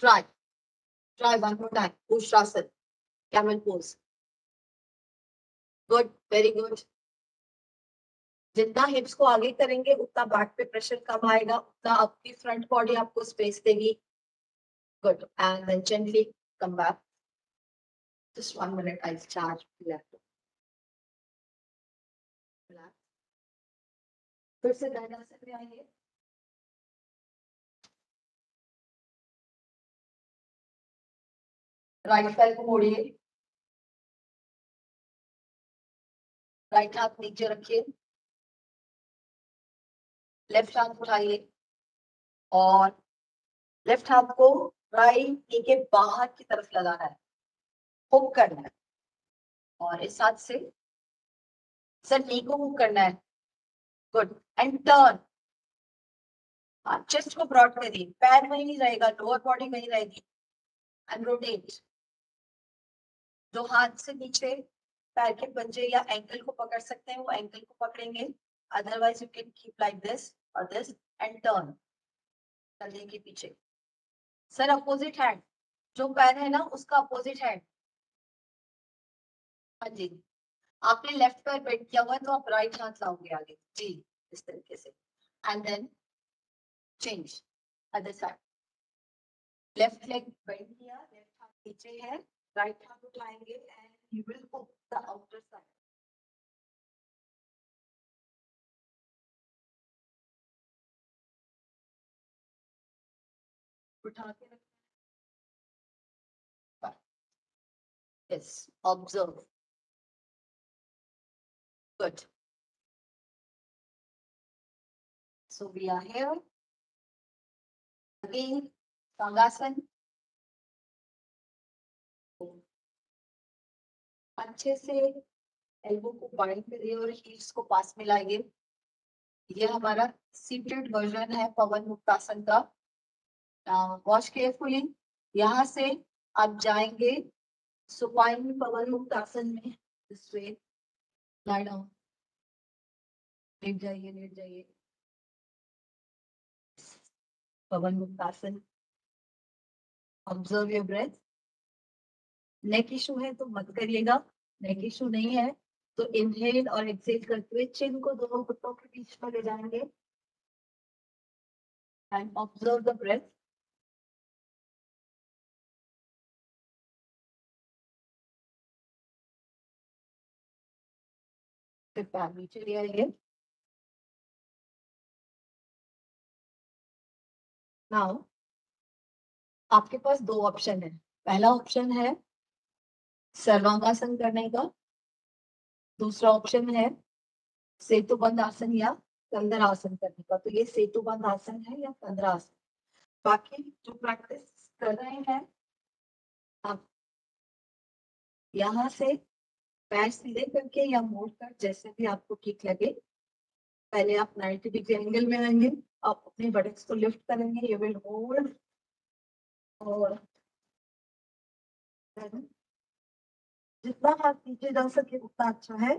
Try one more time. Ustrasana, camel pose. Good, very good. जितना हिप्स को आगे करेंगे उतना बैक पे प्रेशर कम आएगा, उतना आपकी फ्रंट बॉडी आपको स्पेस देगी। Good, and then gently come back. Just 1 minute, I'll charge left. फिर से डायनासन में आइए। राइट पैर को मोड़िए, राइट हाथ नीचे रखिए, लेफ्ट हाथ उठाइए और लेफ्ट हाथ को राइट नी के बाहर की तरफ लगाना है, हुक करना है। और इस हाथ से सर नी को हुक करना है। Good, and turn. चेस्ट को ब्रॉड करिए, पैर वहीं नहीं रहेगा, लोअर बॉडी वहीं रहेगी। And rotate. जो हाथ से नीचे पैर के पंजे या एंकल को पकड़ सकते हैं वो एंकल को पकड़ेंगे, otherwise you can keep like this और दिस एंड टर्न कंधे के पीछे। सर अपोजिट हैंड, जो पैर है ना उसका अपोजिट हैंड। हाँ जी, आपने लेफ्ट पैर बेंड किया हुआ है तो आप राइट हाथ लाओगे आगे जी, इस तरीके से। And then change other side. Left leg bend किया, लेफ्ट हाथ नीचे है, राइट हाथ उठाएंगे and you will hook the outer side. उठा के रखना। Yes, observe. Good. So we are here. Again, Tangasan. अच्छे से एल्बो को बाइंड करिए और हील्स को पास में लाइए। ये हमारा सीटेड वर्जन है पवन मुक्तासन का। Watch carefully. यहाँ से आप जाएंगे सुपाइन पवन मुक्तासन में। दिस वे, लाई डाउन, लेट जाइए, लेट जाइए। Pawan Muktasana. Observe your breath. Neck issue है तो मत करिएगा, नेक इशू नहीं है तो इनहेल और एक्सहेल करते हुए चिन को दोनों घुटनों के बीच में ले जाएंगे एंड ऑब्जर्व द ब्रेथ। फिर पैर नीचे ले आइए। नाउ आपके पास दो ऑप्शन है। पहला ऑप्शन है सर्वांगासन करने का, दूसरा ऑप्शन है सेतुबंध आसन या कंधरासन करने का। तो ये सेतुबंध आसन है या कंधरासन। बाकी जो प्रैक्टिस कर रहे हैं आप यहाँ से पैर सीधे करके या मोड़ कर, जैसे भी आपको ठीक लगे। पहले आप 90 डिग्री एंगल में आएंगे, आप अपने बटक्स को लिफ्ट करेंगे, ये विल होल्ड और जितना हाथ नीचे जा सके उतना अच्छा है।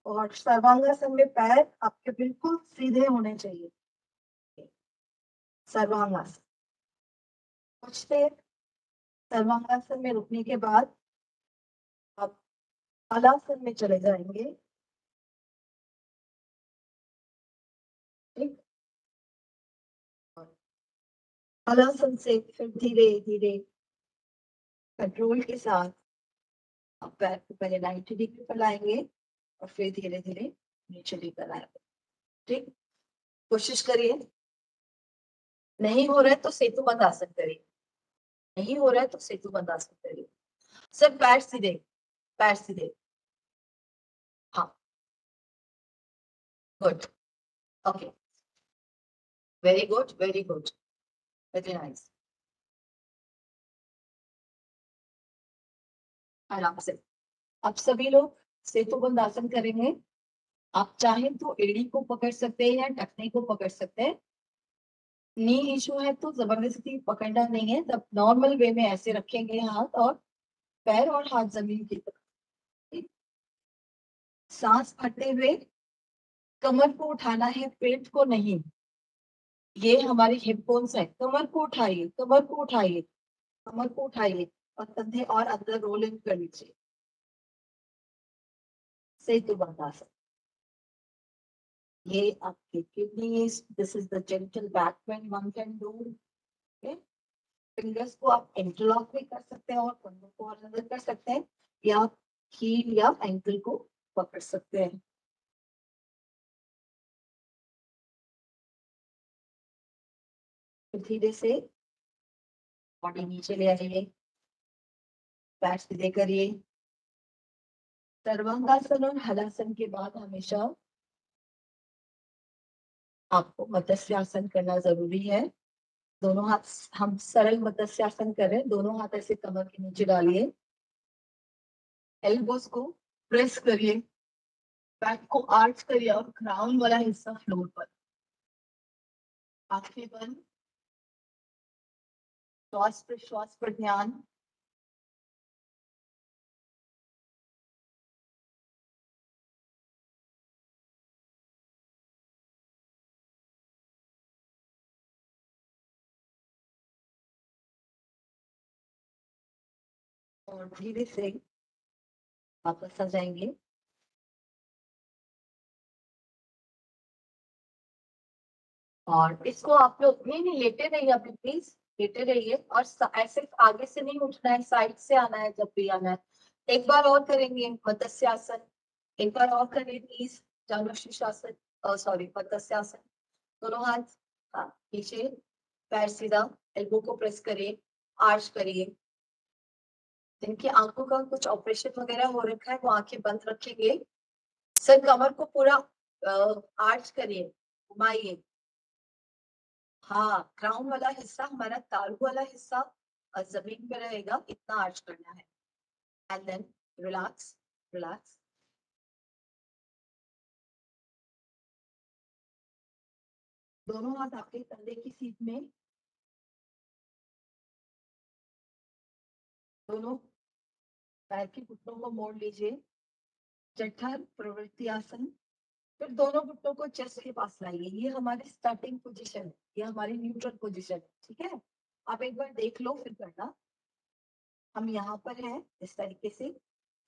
और सर्वांगासन में पैर आपके बिल्कुल सीधे होने चाहिए। सर्वांगासन कुछ देर सर्वांगासन में रुकने के बाद आप हलासन में चले जाएंगे। ठीक, हलासन से फिर धीरे धीरे कंट्रोल के साथ आप पैर को पहले 90 डिग्री पर लाएंगे और फिर धीरे धीरे नीचे लेकर आएंगे। ठीक, कोशिश करिए। नहीं हो रहा है तो सेतुबंध आसन करिए, नहीं हो रहा है तो सेतुबंध आसन करिए। सर पैर सीधे, पैर सीधे। हाँ, good, okay. Very good, very good, very nice. आराम से। अब सभी लोग सेतुबंध आसन करेंगे। आप चाहें तो एड़ी को पकड़ सकते हैं या टखने को पकड़ सकते हैं। नी इशू है तो जबरदस्ती पकड़ना नहीं है, तब नॉर्मल वे में ऐसे रखेंगे हाथ और पैर और हाथ जमीन की तरफ। सांस भरते हुए कमर को उठाना है, पेट को नहीं। ये हमारे हिप बोन्स है। कमर को उठाइए, कमर को उठाइए, कमर को उठाइए और कंधे और अंदर रोल इन कर लीजिए। सेतुबंध आसन। ये आपके kidneys, this is the gentle back bend one can do. Fingers को आप इंटरलॉक भी कर सकते हैं और कंधों को और अंदर कर सकते हैं, या हील या एंकल को पकड़ सकते हैं। धीरे से बॉडी नीचे ले आइए, पैर सीधे करिए। सर्वांगासन और हलासन के बाद हमेशा आपको मत्स्यासन करना जरूरी है। दोनों हाथ हम सरल मत्स्यासन करें, दोनों हाथ ऐसे कमर के नीचे डालिए, एल्बोस को प्रेस करिए, बैक को आर्च करिए और क्राउन वाला हिस्सा फ्लोर पर। आंखें बंद, श्वास पर ध्यान। और धीरे से वापस आ जाएंगे। और इसको आप लोग नहीं लेटे रहिए, आप प्लीज लेटे रहिए और ऐसे आगे से नहीं उठना है, साइड से आना है जब भी आना है। एक बार और करेंगे मत्स्यासन, एक बार और करिए प्लीज। चानुशीर्षासन, सॉरी मत्स्यासन। दोनों हाथ पीछे, पैर सीधा, एल्बो को प्रेस करिए, आर्च करिए। जिनकी आंखों का कुछ ऑपरेशन वगैरह हो रखा है वो आंखें बंद रखेंगे। सर कमर को पूरा आर्च करिए, घुमाइए। हाँ, क्राउन वाला हिस्सा, हमारा तालू वाला हिस्सा जमीन पे रहेगा, इतना आर्च करना है। And then relax, relax. दोनों हाथ आपके कंधे की सीट में, दोनों पैर के घुटनों को मोड़ लीजिए। जठर प्रवृत्ति आसन। फिर दोनों घुटनों को चेस्ट के पास लाइए। ये हमारी स्टार्टिंग पोजीशन है, ये हमारी न्यूट्रल पोजीशन है, ठीक है। आप एक बार देख लो फिर करना। हम यहाँ पर हैं इस तरीके से।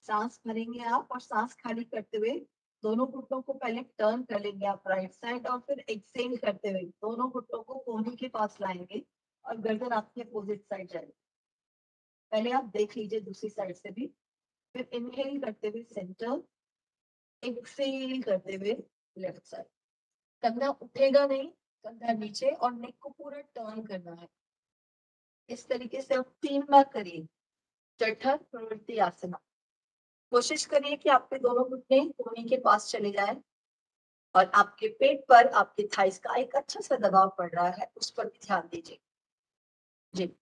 सांस भरेंगे आप और सांस खाली करते हुए दोनों घुटनों को पहले टर्न कर लेंगे आप राइट साइड, और फिर एक्सेल करते हुए दोनों घुटनों को कोहनी के पास लाएंगे और गर्दन आपकी अपोजिट साइड जाएगी। पहले आप देख लीजिए दूसरी साइड से भी। फिर इनहेल करते हुए सेंटर, एक्सेल करते हुए लेफ्ट साइड। कंधा उठेगा नहीं, कंधा नीचे, और नेक को पूरा टर्न करना है। इस तरीके से आप 3 बार करिए। जठर प्रवृत्ति आसन। कोशिश करिए कि आपके दोनों घुटने कोहनी के पास चले जाएं और आपके पेट पर आपके थाइस का एक अच्छा सा दबाव पड़ रहा है, उस पर भी ध्यान दीजिए। जी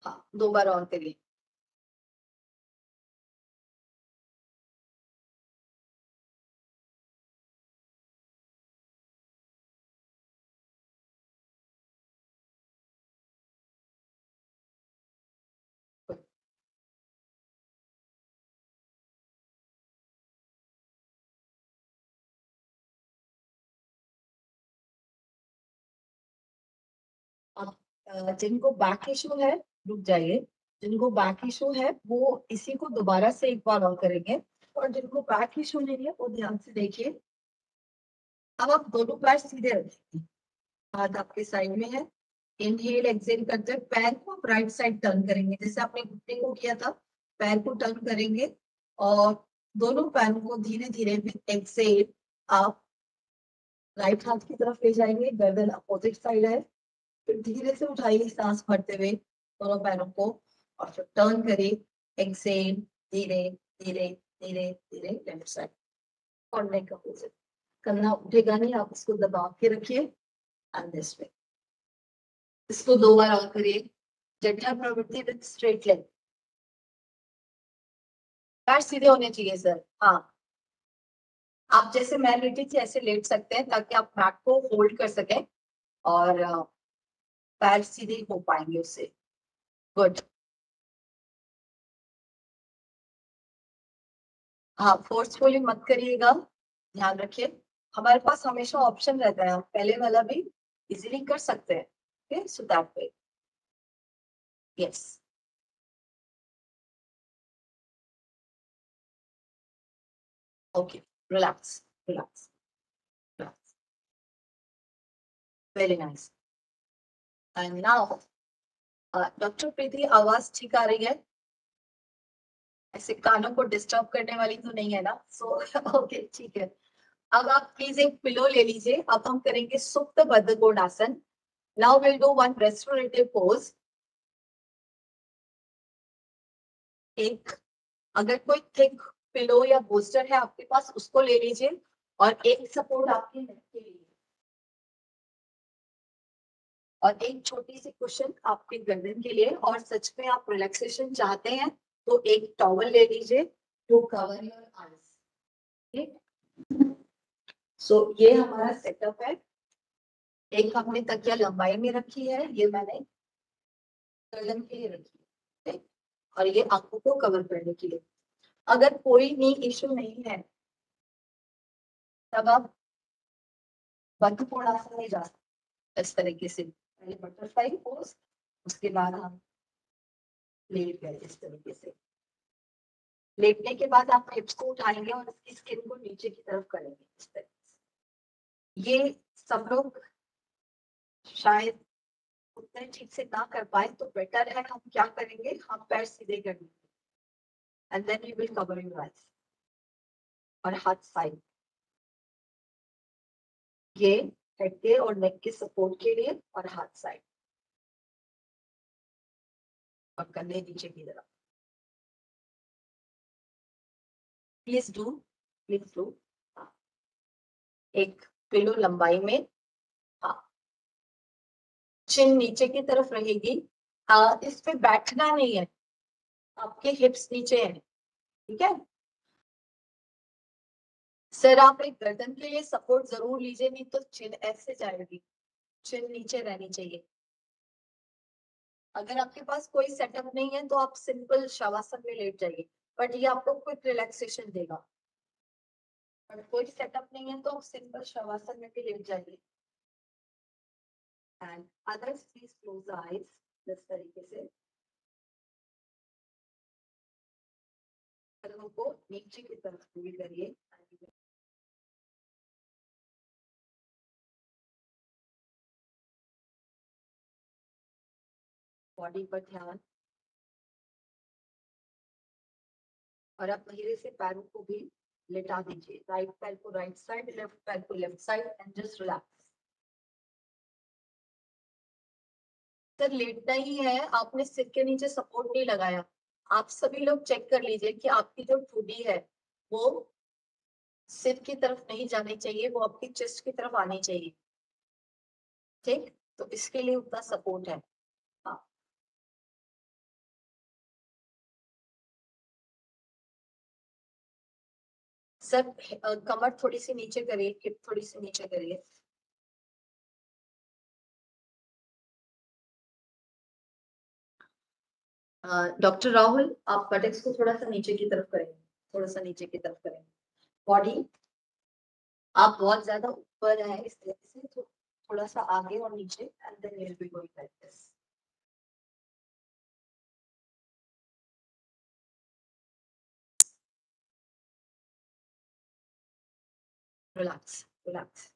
हाँ, 2 बार और करिए। जिनको बैक इशू है रुक जाइए। जिनको बैक इशू है वो इसी को दोबारा से एक बार और करेंगे, और जिनको बैक इशू नहीं है वो ध्यान से देखिए। अब आप दोनों पैर सीधे रखिए, हाथ आपके साइड में है। इनहेल एक्सेल करते हुए पैर को आप राइट साइड टर्न करेंगे, जैसे आपने घुटने को किया था। पैर को टर्न करेंगे और दोनों पैरों को धीरे धीरे विद एक्सेल आप राइट हाथ की तरफ ले जाएंगे, गर्दन अपोजिट साइड है। फिर धीरे से उठाइए सांस भरते हुए दोनों पैरों को, और फिर टर्न करिए, एक्सेल, धीरे धीरे धीरे धीरे लेफ्ट साइड और नेक अपोजिट। कंधा उठेगा नहीं, आप इसको दबा के रखिए एंड दिस वे। इसको 2 बार और करिए। जठर प्रवृत्ति विद स्ट्रेट लेग। पैर सीधे होने चाहिए सर। हाँ, आप जैसे मैं लेटी थी ऐसे लेट सकते हैं ताकि आप मैट को होल्ड कर सकें और पैर सीधे हो पाएंगे उससे। गुड। हाँ, फोर्सफुली मत करिएगा, ध्यान रखिए। हमारे पास हमेशा ऑप्शन रहता है, हम पहले वाला भी इजीली कर सकते हैं। Okay, so that way. Yes. Okay, relax relax relax. Very nice. And now doctor Preeti, आवाज ठीक आ रही है? ऐसे कानों को डिस्टर्ब करने वाली तो नहीं है ना? सो ओके, ठीक है। अब आप प्लीज एक पिलो ले लीजिए। अब हम करेंगे सुप्त बद्ध कोणासन। Now will do one restorative pose. एक, अगर कोई थिक पिलो या बोस्टर है आपके पास उसको ले लीजिए और एक सपोर्ट आपके नेक के लिए और एक छोटी सी कुशन आपके गर्दन के लिए। और सच में आप रिलैक्सेशन चाहते हैं तो एक टॉवल ले लीजिए टू कवर योर आईज। ठीक, सो ये हमारा सेटअप है। एक हमने तकिया लंबाई में रखी है, ये मैंने गर्दन के लिए रखी है, ठीक? और ये आंखों को कवर करने के लिए। अगर कोई नी इश्यू नहीं है तब आप बद्धकोणासन में जा सकते इस तरीके से। पहले बटरफ्लाई पोज, उसके बाद हम लेट गए इस तरीके से। लेटने के बाद आप हिप्स को उठाएंगे और इसकी स्किन को नीचे की तरफ करेंगे इस तरीके से। ये सब लोग शायद उतने ठीक से ना कर पाए तो बेटर है हम क्या करेंगे, हम पैर सीधे कर लेंगे and then you will cover your eyes. और हाथ साइड, ये हेड के और नेक के सपोर्ट के लिए, और हाथ साइड और कंधे नीचे की तरफ। Please do, please do. एक पिलो लंबाई में। हाँ, चिन नीचे की तरफ रहेगी। इस पे बैठना नहीं है, आपके हिप्स नीचे हैं, ठीक है सर? आप एक गर्दन के लिए सपोर्ट जरूर लीजिए, नहीं तो चिन ऐसे जाएगी, चिन नीचे रहनी चाहिए। अगर आपके पास कोई सेटअप नहीं है तो आप सिंपल शवासन में लेट जाइए, बट ये आपको क्विक रिलैक्सेशन देगा। और कोई सेटअप नहीं है तो आप सिंपल शवासन में भी लेट जाइए। And others please close the eyes इस तरीके से। कदमों को नीचे की तरफ पूरी करिए। बॉडी पर ध्यान। और आप धीरे से पैरों को भी लेटा दीजिए, राइट पैर को राइट साइड, लेफ्ट पैर को left side and just relax. Sir लेटना ही है, आपने सिर के नीचे सपोर्ट नहीं लगाया। आप सभी लोग चेक कर लीजिए कि आपकी जो ठुड्डी है वो सिर की तरफ नहीं जानी चाहिए, वो आपकी चेस्ट की तरफ आनी चाहिए। ठीक, तो इसके लिए उतना सपोर्ट है। हाँ सर, कमर थोड़ी सी नीचे करिए, हिप थोड़ी सी नीचे करिए। डॉक्टर राहुल, आप बटेक्स को थोड़ा सा नीचे की तरफ करेंगे, थोड़ा सा नीचे की तरफ करेंगे। बॉडी, आप बहुत ज्यादा ऊपर है इस तरीके से, तो थोड़ा सा आगे और नीचे and then you will be going like this. Relax relax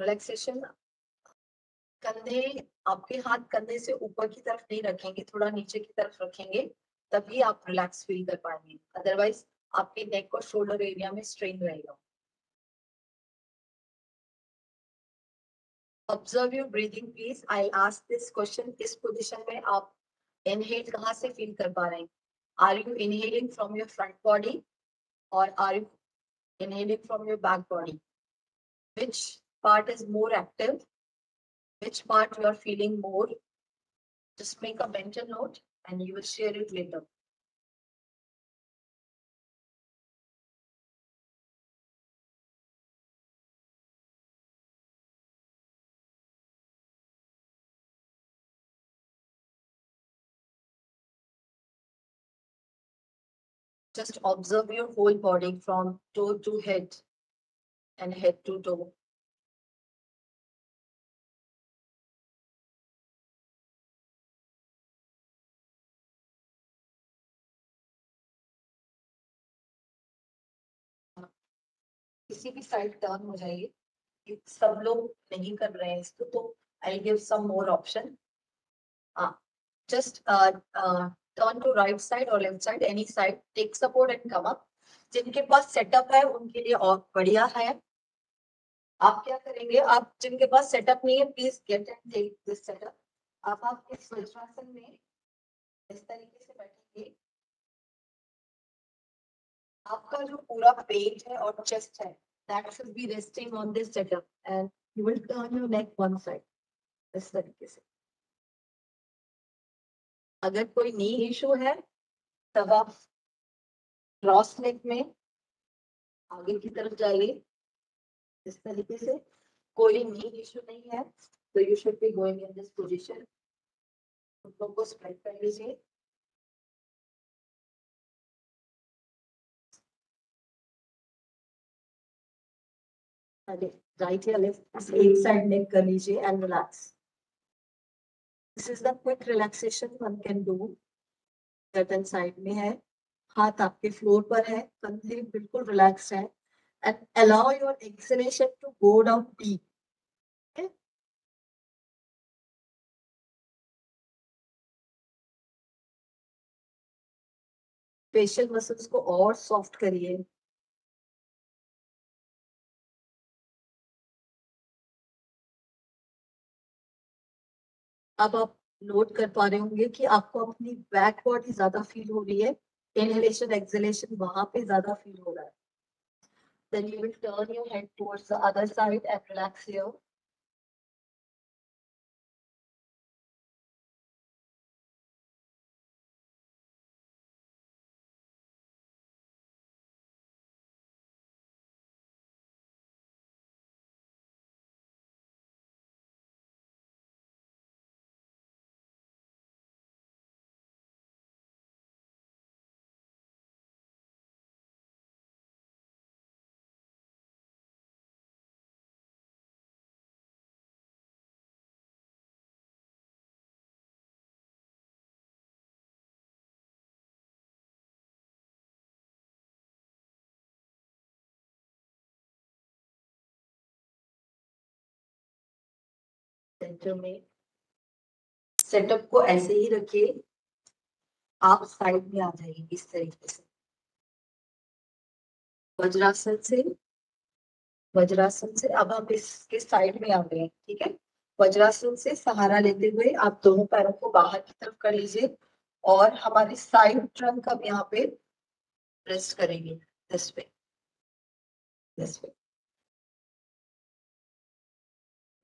relaxation. कंधे, आपके हाथ कंधे से ऊपर की तरफ नहीं रखेंगे, थोड़ा नीचे की तरफ रखेंगे, तभी आप रिलैक्स फील कर पाएंगे। अदरवाइज आपके नेक और शोल्डर एरिया में स्ट्रेन रहेगा। Observe your breathing please. I ask this question, इस पोजीशन में आप इनहेल कहाँ से फील कर पा रहे हैं? Are you inhaling from your front body or are you inhaling from your back body? Which part is more active? Which part you are feeling more? Just make a mental note and you will share it later. Just observe your whole body from toe to head and head to toe. किसी भी side turn हो जाइए, सब लोग नहीं कर रहे हैं इसको, तो I give some more option. Just turn to right side or left side, any side, take support and come up. जिनके पास सेटअप है उनके लिए और बढ़िया है. आप क्या करेंगे, आप जिनके पास सेटअप नहीं है please get and take this setup. आप इस वज्रासन में इस तरीके से बैठेंगे. आपका जो पूरा पेट है और चेस्ट है that should be resting on this setup and you will turn your neck one side इस तरीके से. अगर कोई नी इशू है तब आप क्रॉस नेक में आगे की तरफ जाइए इस तरीके से. कोई नी इशू नहीं है तो you should be going in this position. घुटनों को स्प्रेड कर लीजिए. राइट या लेफ्ट एक साइड नेक कर लीजिए and relax. This is the quick relaxation one can do. गर्दन साइड में है, हाथ आपके फ्लोर पर है, कंधे बिल्कुल रिलैक्स है and allow your exhalation to go down deep. Okay? Facial muscles को और soft करिए. अब आप नोट कर पा रहे होंगे कि आपको अपनी बैक बॉडी ज्यादा फील हो रही है. इनहेलेशन एक्सहेलेशन वहां पे ज्यादा फील हो रहा है. Then you will turn your head towards the other side and relax here. Centre में सेटअप को ऐसे ही रखिए. आप साइड में आ जाइए इस तरीके से. वज्रासन से अब आप इसके साइड में आ गए हैं. ठीक है. वज्रासन से सहारा लेते हुए आप दोनों पैरों को बाहर की तरफ कर लीजिए और हमारी साइड ट्रंक अब यहाँ पे रेस्ट करेंगे. दिस वे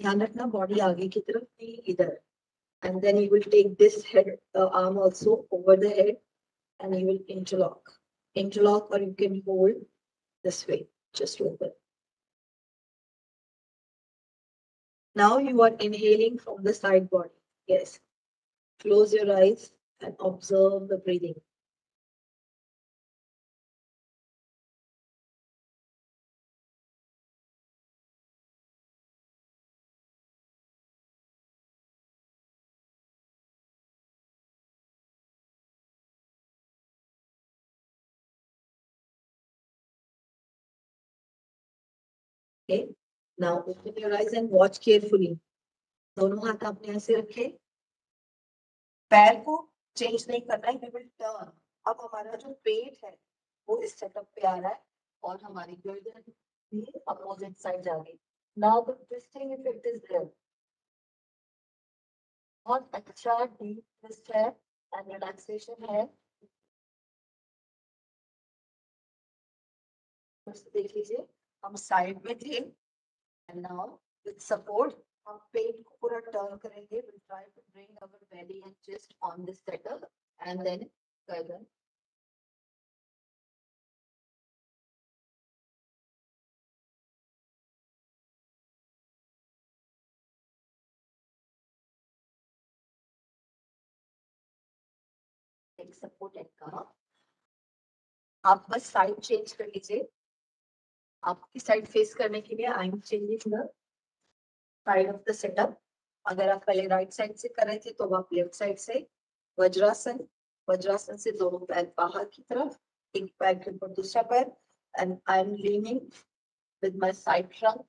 ध्यान रखना बॉडी आगे की तरफ नहीं, इधर. and then you will take this head arm also over the head and you will interlock or you can hold this way, just open. Now you are inhaling from the side body. Yes, close your eyes and observe the breathing. Okay, now open your eyes and watch carefully. दोनों हाथ आपने ऐसे रखे. पैर को change नहीं करना है. We will turn. अब हमारा जो पेट है वो इस सेटअप पे आ रहा है और हमारी गर्दन भी अपोजिट साइड जा गई. Now the twisting effect is there. बहुत अच्छा डीप ट्विस्ट है एंड रिलैक्सेशन है. बस देख लीजिए, हम साइड में थे एंड नाउ विद सपोर्ट हम पेट को पूरा टर्न करेंगे, will try to bring our belly and chest on this setup and then गर्दन take support and come up. आप बस साइड चेंज कर लीजिए, आपकी साइड फेस करने के लिए I am changing the side of the setup. अगर आप पहले राइट साइड से कर रहे थे तो आप लेफ्ट साइड से वज्रासन, वज्रासन से दोनों पैर बाहर की तरफ, एक पैर के ऊपर दूसरा पैर and I am leaning with my side trunk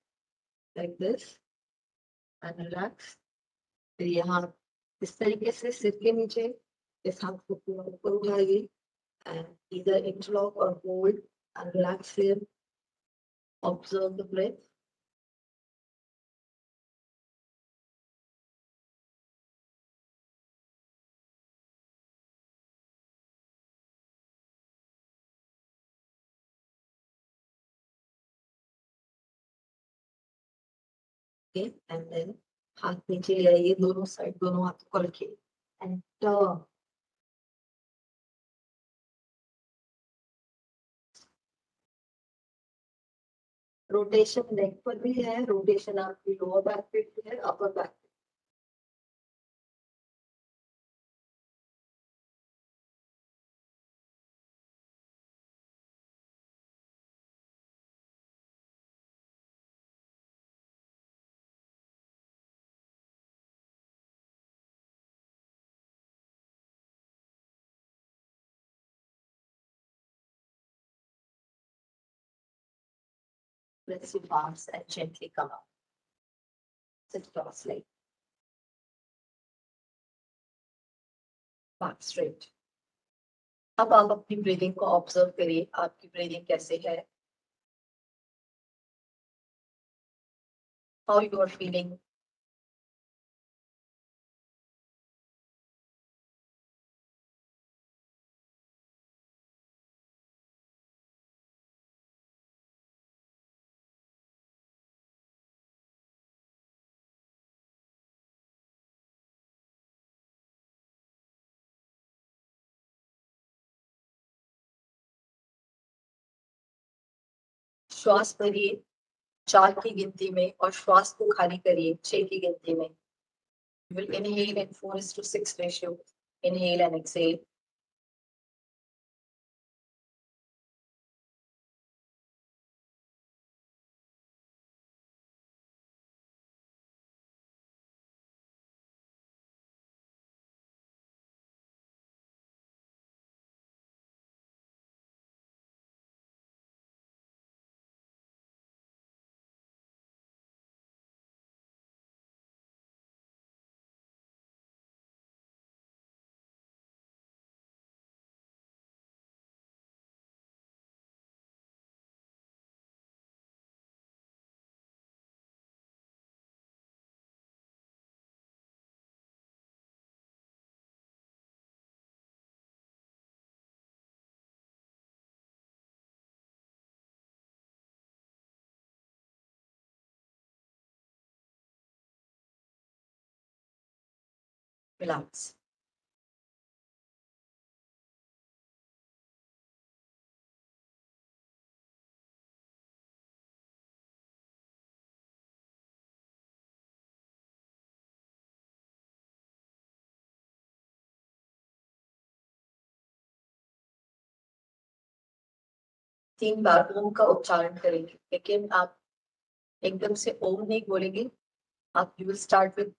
like this and relax। फिर यहाँ इस तरीके से सिर के नीचे इस हाथ को पूरा ऊपर उठाइए and either interlock or hold and relax here, observe the breath। okay and then हाथ नीचे ले आइए, दोनों साइड दोनों हाथों को रखिए and turn। रोटेशन नेक पर भी है, रोटेशन आपकी लोअर बैक पे भी है, अपर बैक पे। Press your palms and gently come up, sit cross leg, back straight। अब आप अपनी ब्रीदिंग को ऑब्जर्व करिए, आपकी ब्रीदिंग कैसे है, हाउ यू आर फीलिंग। श्वास भरिए 4 की गिनती में और श्वास को खाली करिए 6 की गिनती में। You will inhale in 4:6 ratio, inhale and exhale। Relax। 3 बार ओम का उच्चारण करेंगे, लेकिन आप एकदम से ओम नहीं बोलेंगे। आप यू विल स्टार्ट विद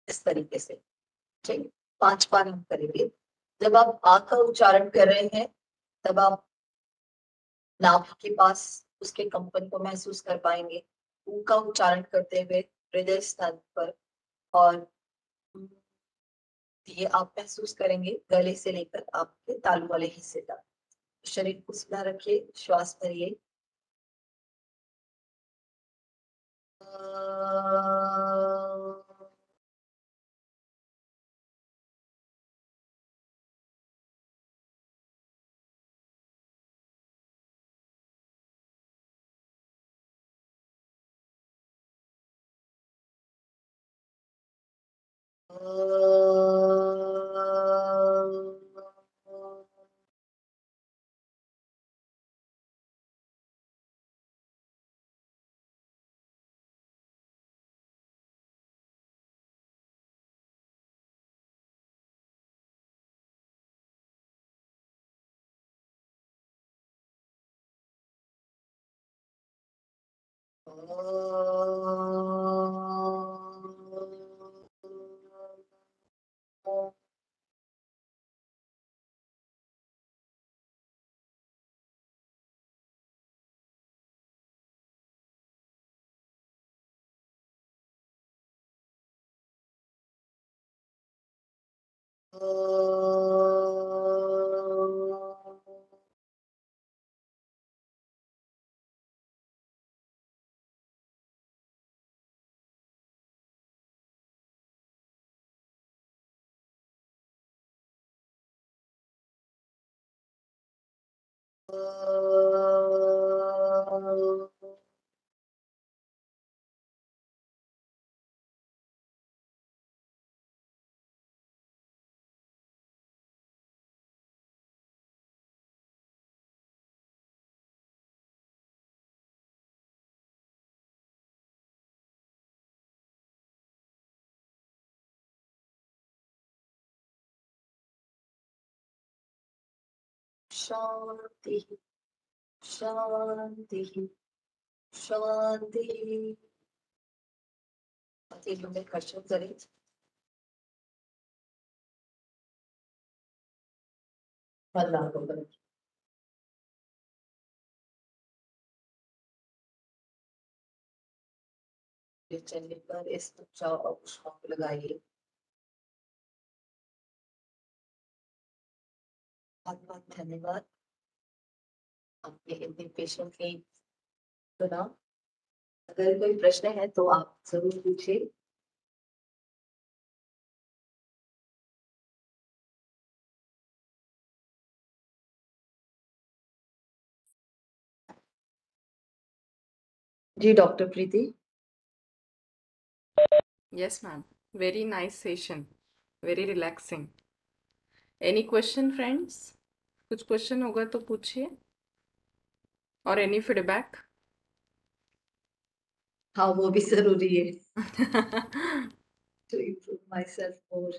इस तरीके से, ठीक। 5 बार हम करेंगे। जब आप आ का उच्चारण कर रहे हैं तब आप नाभि के पास उसके कंपन को महसूस कर पाएंगे। ऊ का उच्चारण करते हुए हृदय स्थान पर, और ये आप महसूस करेंगे गले से लेकर आपके तालू वाले हिस्से तक। शरीर को सीधा रखिए, श्वास भरिए। शांति शांति शांति। में क्वेश्चन करें। अल्लाह को करें। चलने पर इस पुष्पों को लगाइए। बहुत बहुत धन्यवाद, आपने इतनी पेशेंटली सुना। अगर कोई प्रश्न है तो आप जरूर पूछिए। जी डॉक्टर प्रीति। Yes, ma'am. Very nice session. Very relaxing. Any question, friends? कुछ क्वेश्चन होगा तो पूछिए। और any feedback? हाँ वो भी जरूरी है। To improve myself more.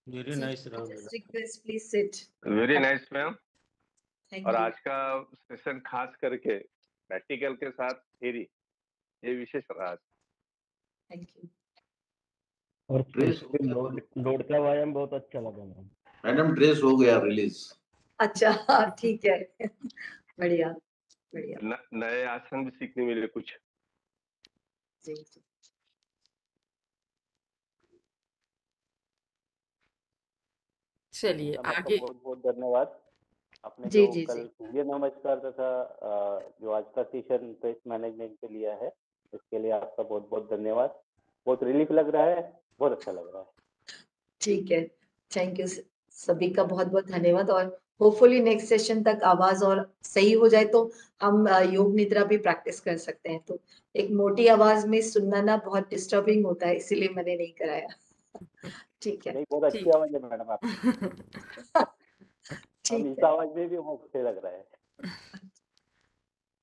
Very nice, Rahul. Just request, please sit. Very nice ma'am. Thank और you. आज का सेशन खास करके प्रैक्टिकल के साथ थ्योरी, ये विशेष रहा। Thank you. और लोड का व्यायाम बहुत अच्छा लगा मैम। मैडम ड्रेस हो गया रिलीज। अच्छा हाँ, ठीक है। बढ़िया बढ़िया। नए आसन भी सीखने मिले कुछ। जी जी। चलिए आगे। बहुत बहुत धन्यवाद। आपने जी जो जी कल जी। सूर्य नमस्कार तथा जो आज का सेशन पेस्ट मैनेजमेंट के लिया है, इसके लिए आपका बहुत बहुत धन्यवाद। बहुत रिलीफ लग रहा है, बहुत अच्छा लग रहा है। ठीक है, थैंक यू सभी का बहुत बहुत धन्यवाद। और होपफुली नेक्स्ट सेशन तक आवाज और सही हो जाए तो हम योग निद्रा भी प्रैक्टिस कर सकते हैं। तो एक मोटी आवाज में सुनना ना बहुत डिस्टर्बिंग होता है, इसीलिए मैंने नहीं कराया। ठीक है। नहीं, बहुत अच्छी आवाज है मैडम आपकी। हम ठीक इस है। आवाज में भी बहुत अच्छे लग रहा है।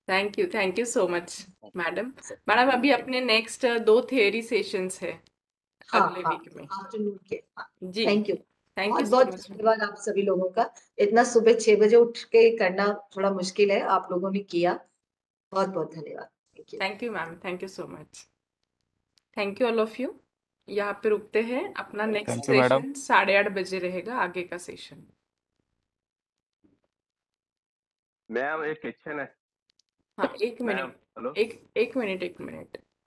Thank you so much madam. Madam अभी अपने नेक्स्ट 2 थियरी सेशंस है हाँ अगले हाँ, वीक में। आफ्टरनून के। जी थैंक यू। थैंक बहुत यू सो बहुत मच। धन्यवाद आप सभी लोगों का। इतना सुबह 6 बजे उठ के करना थोड़ा मुश्किल है, आप लोगों ने किया। बहुत बहुत धन्यवाद। Thank you. Thank you ma'am, thank you so much. Thank you all of you. यहाँ पे रुकते हैं। अपना next Thank you, madam. Session 8:30 बजे रहेगा, आगे का सेशन। मैम एक क्वेश्चन है। हाँ एक मैम मिनट, हेलो। एक मिनट।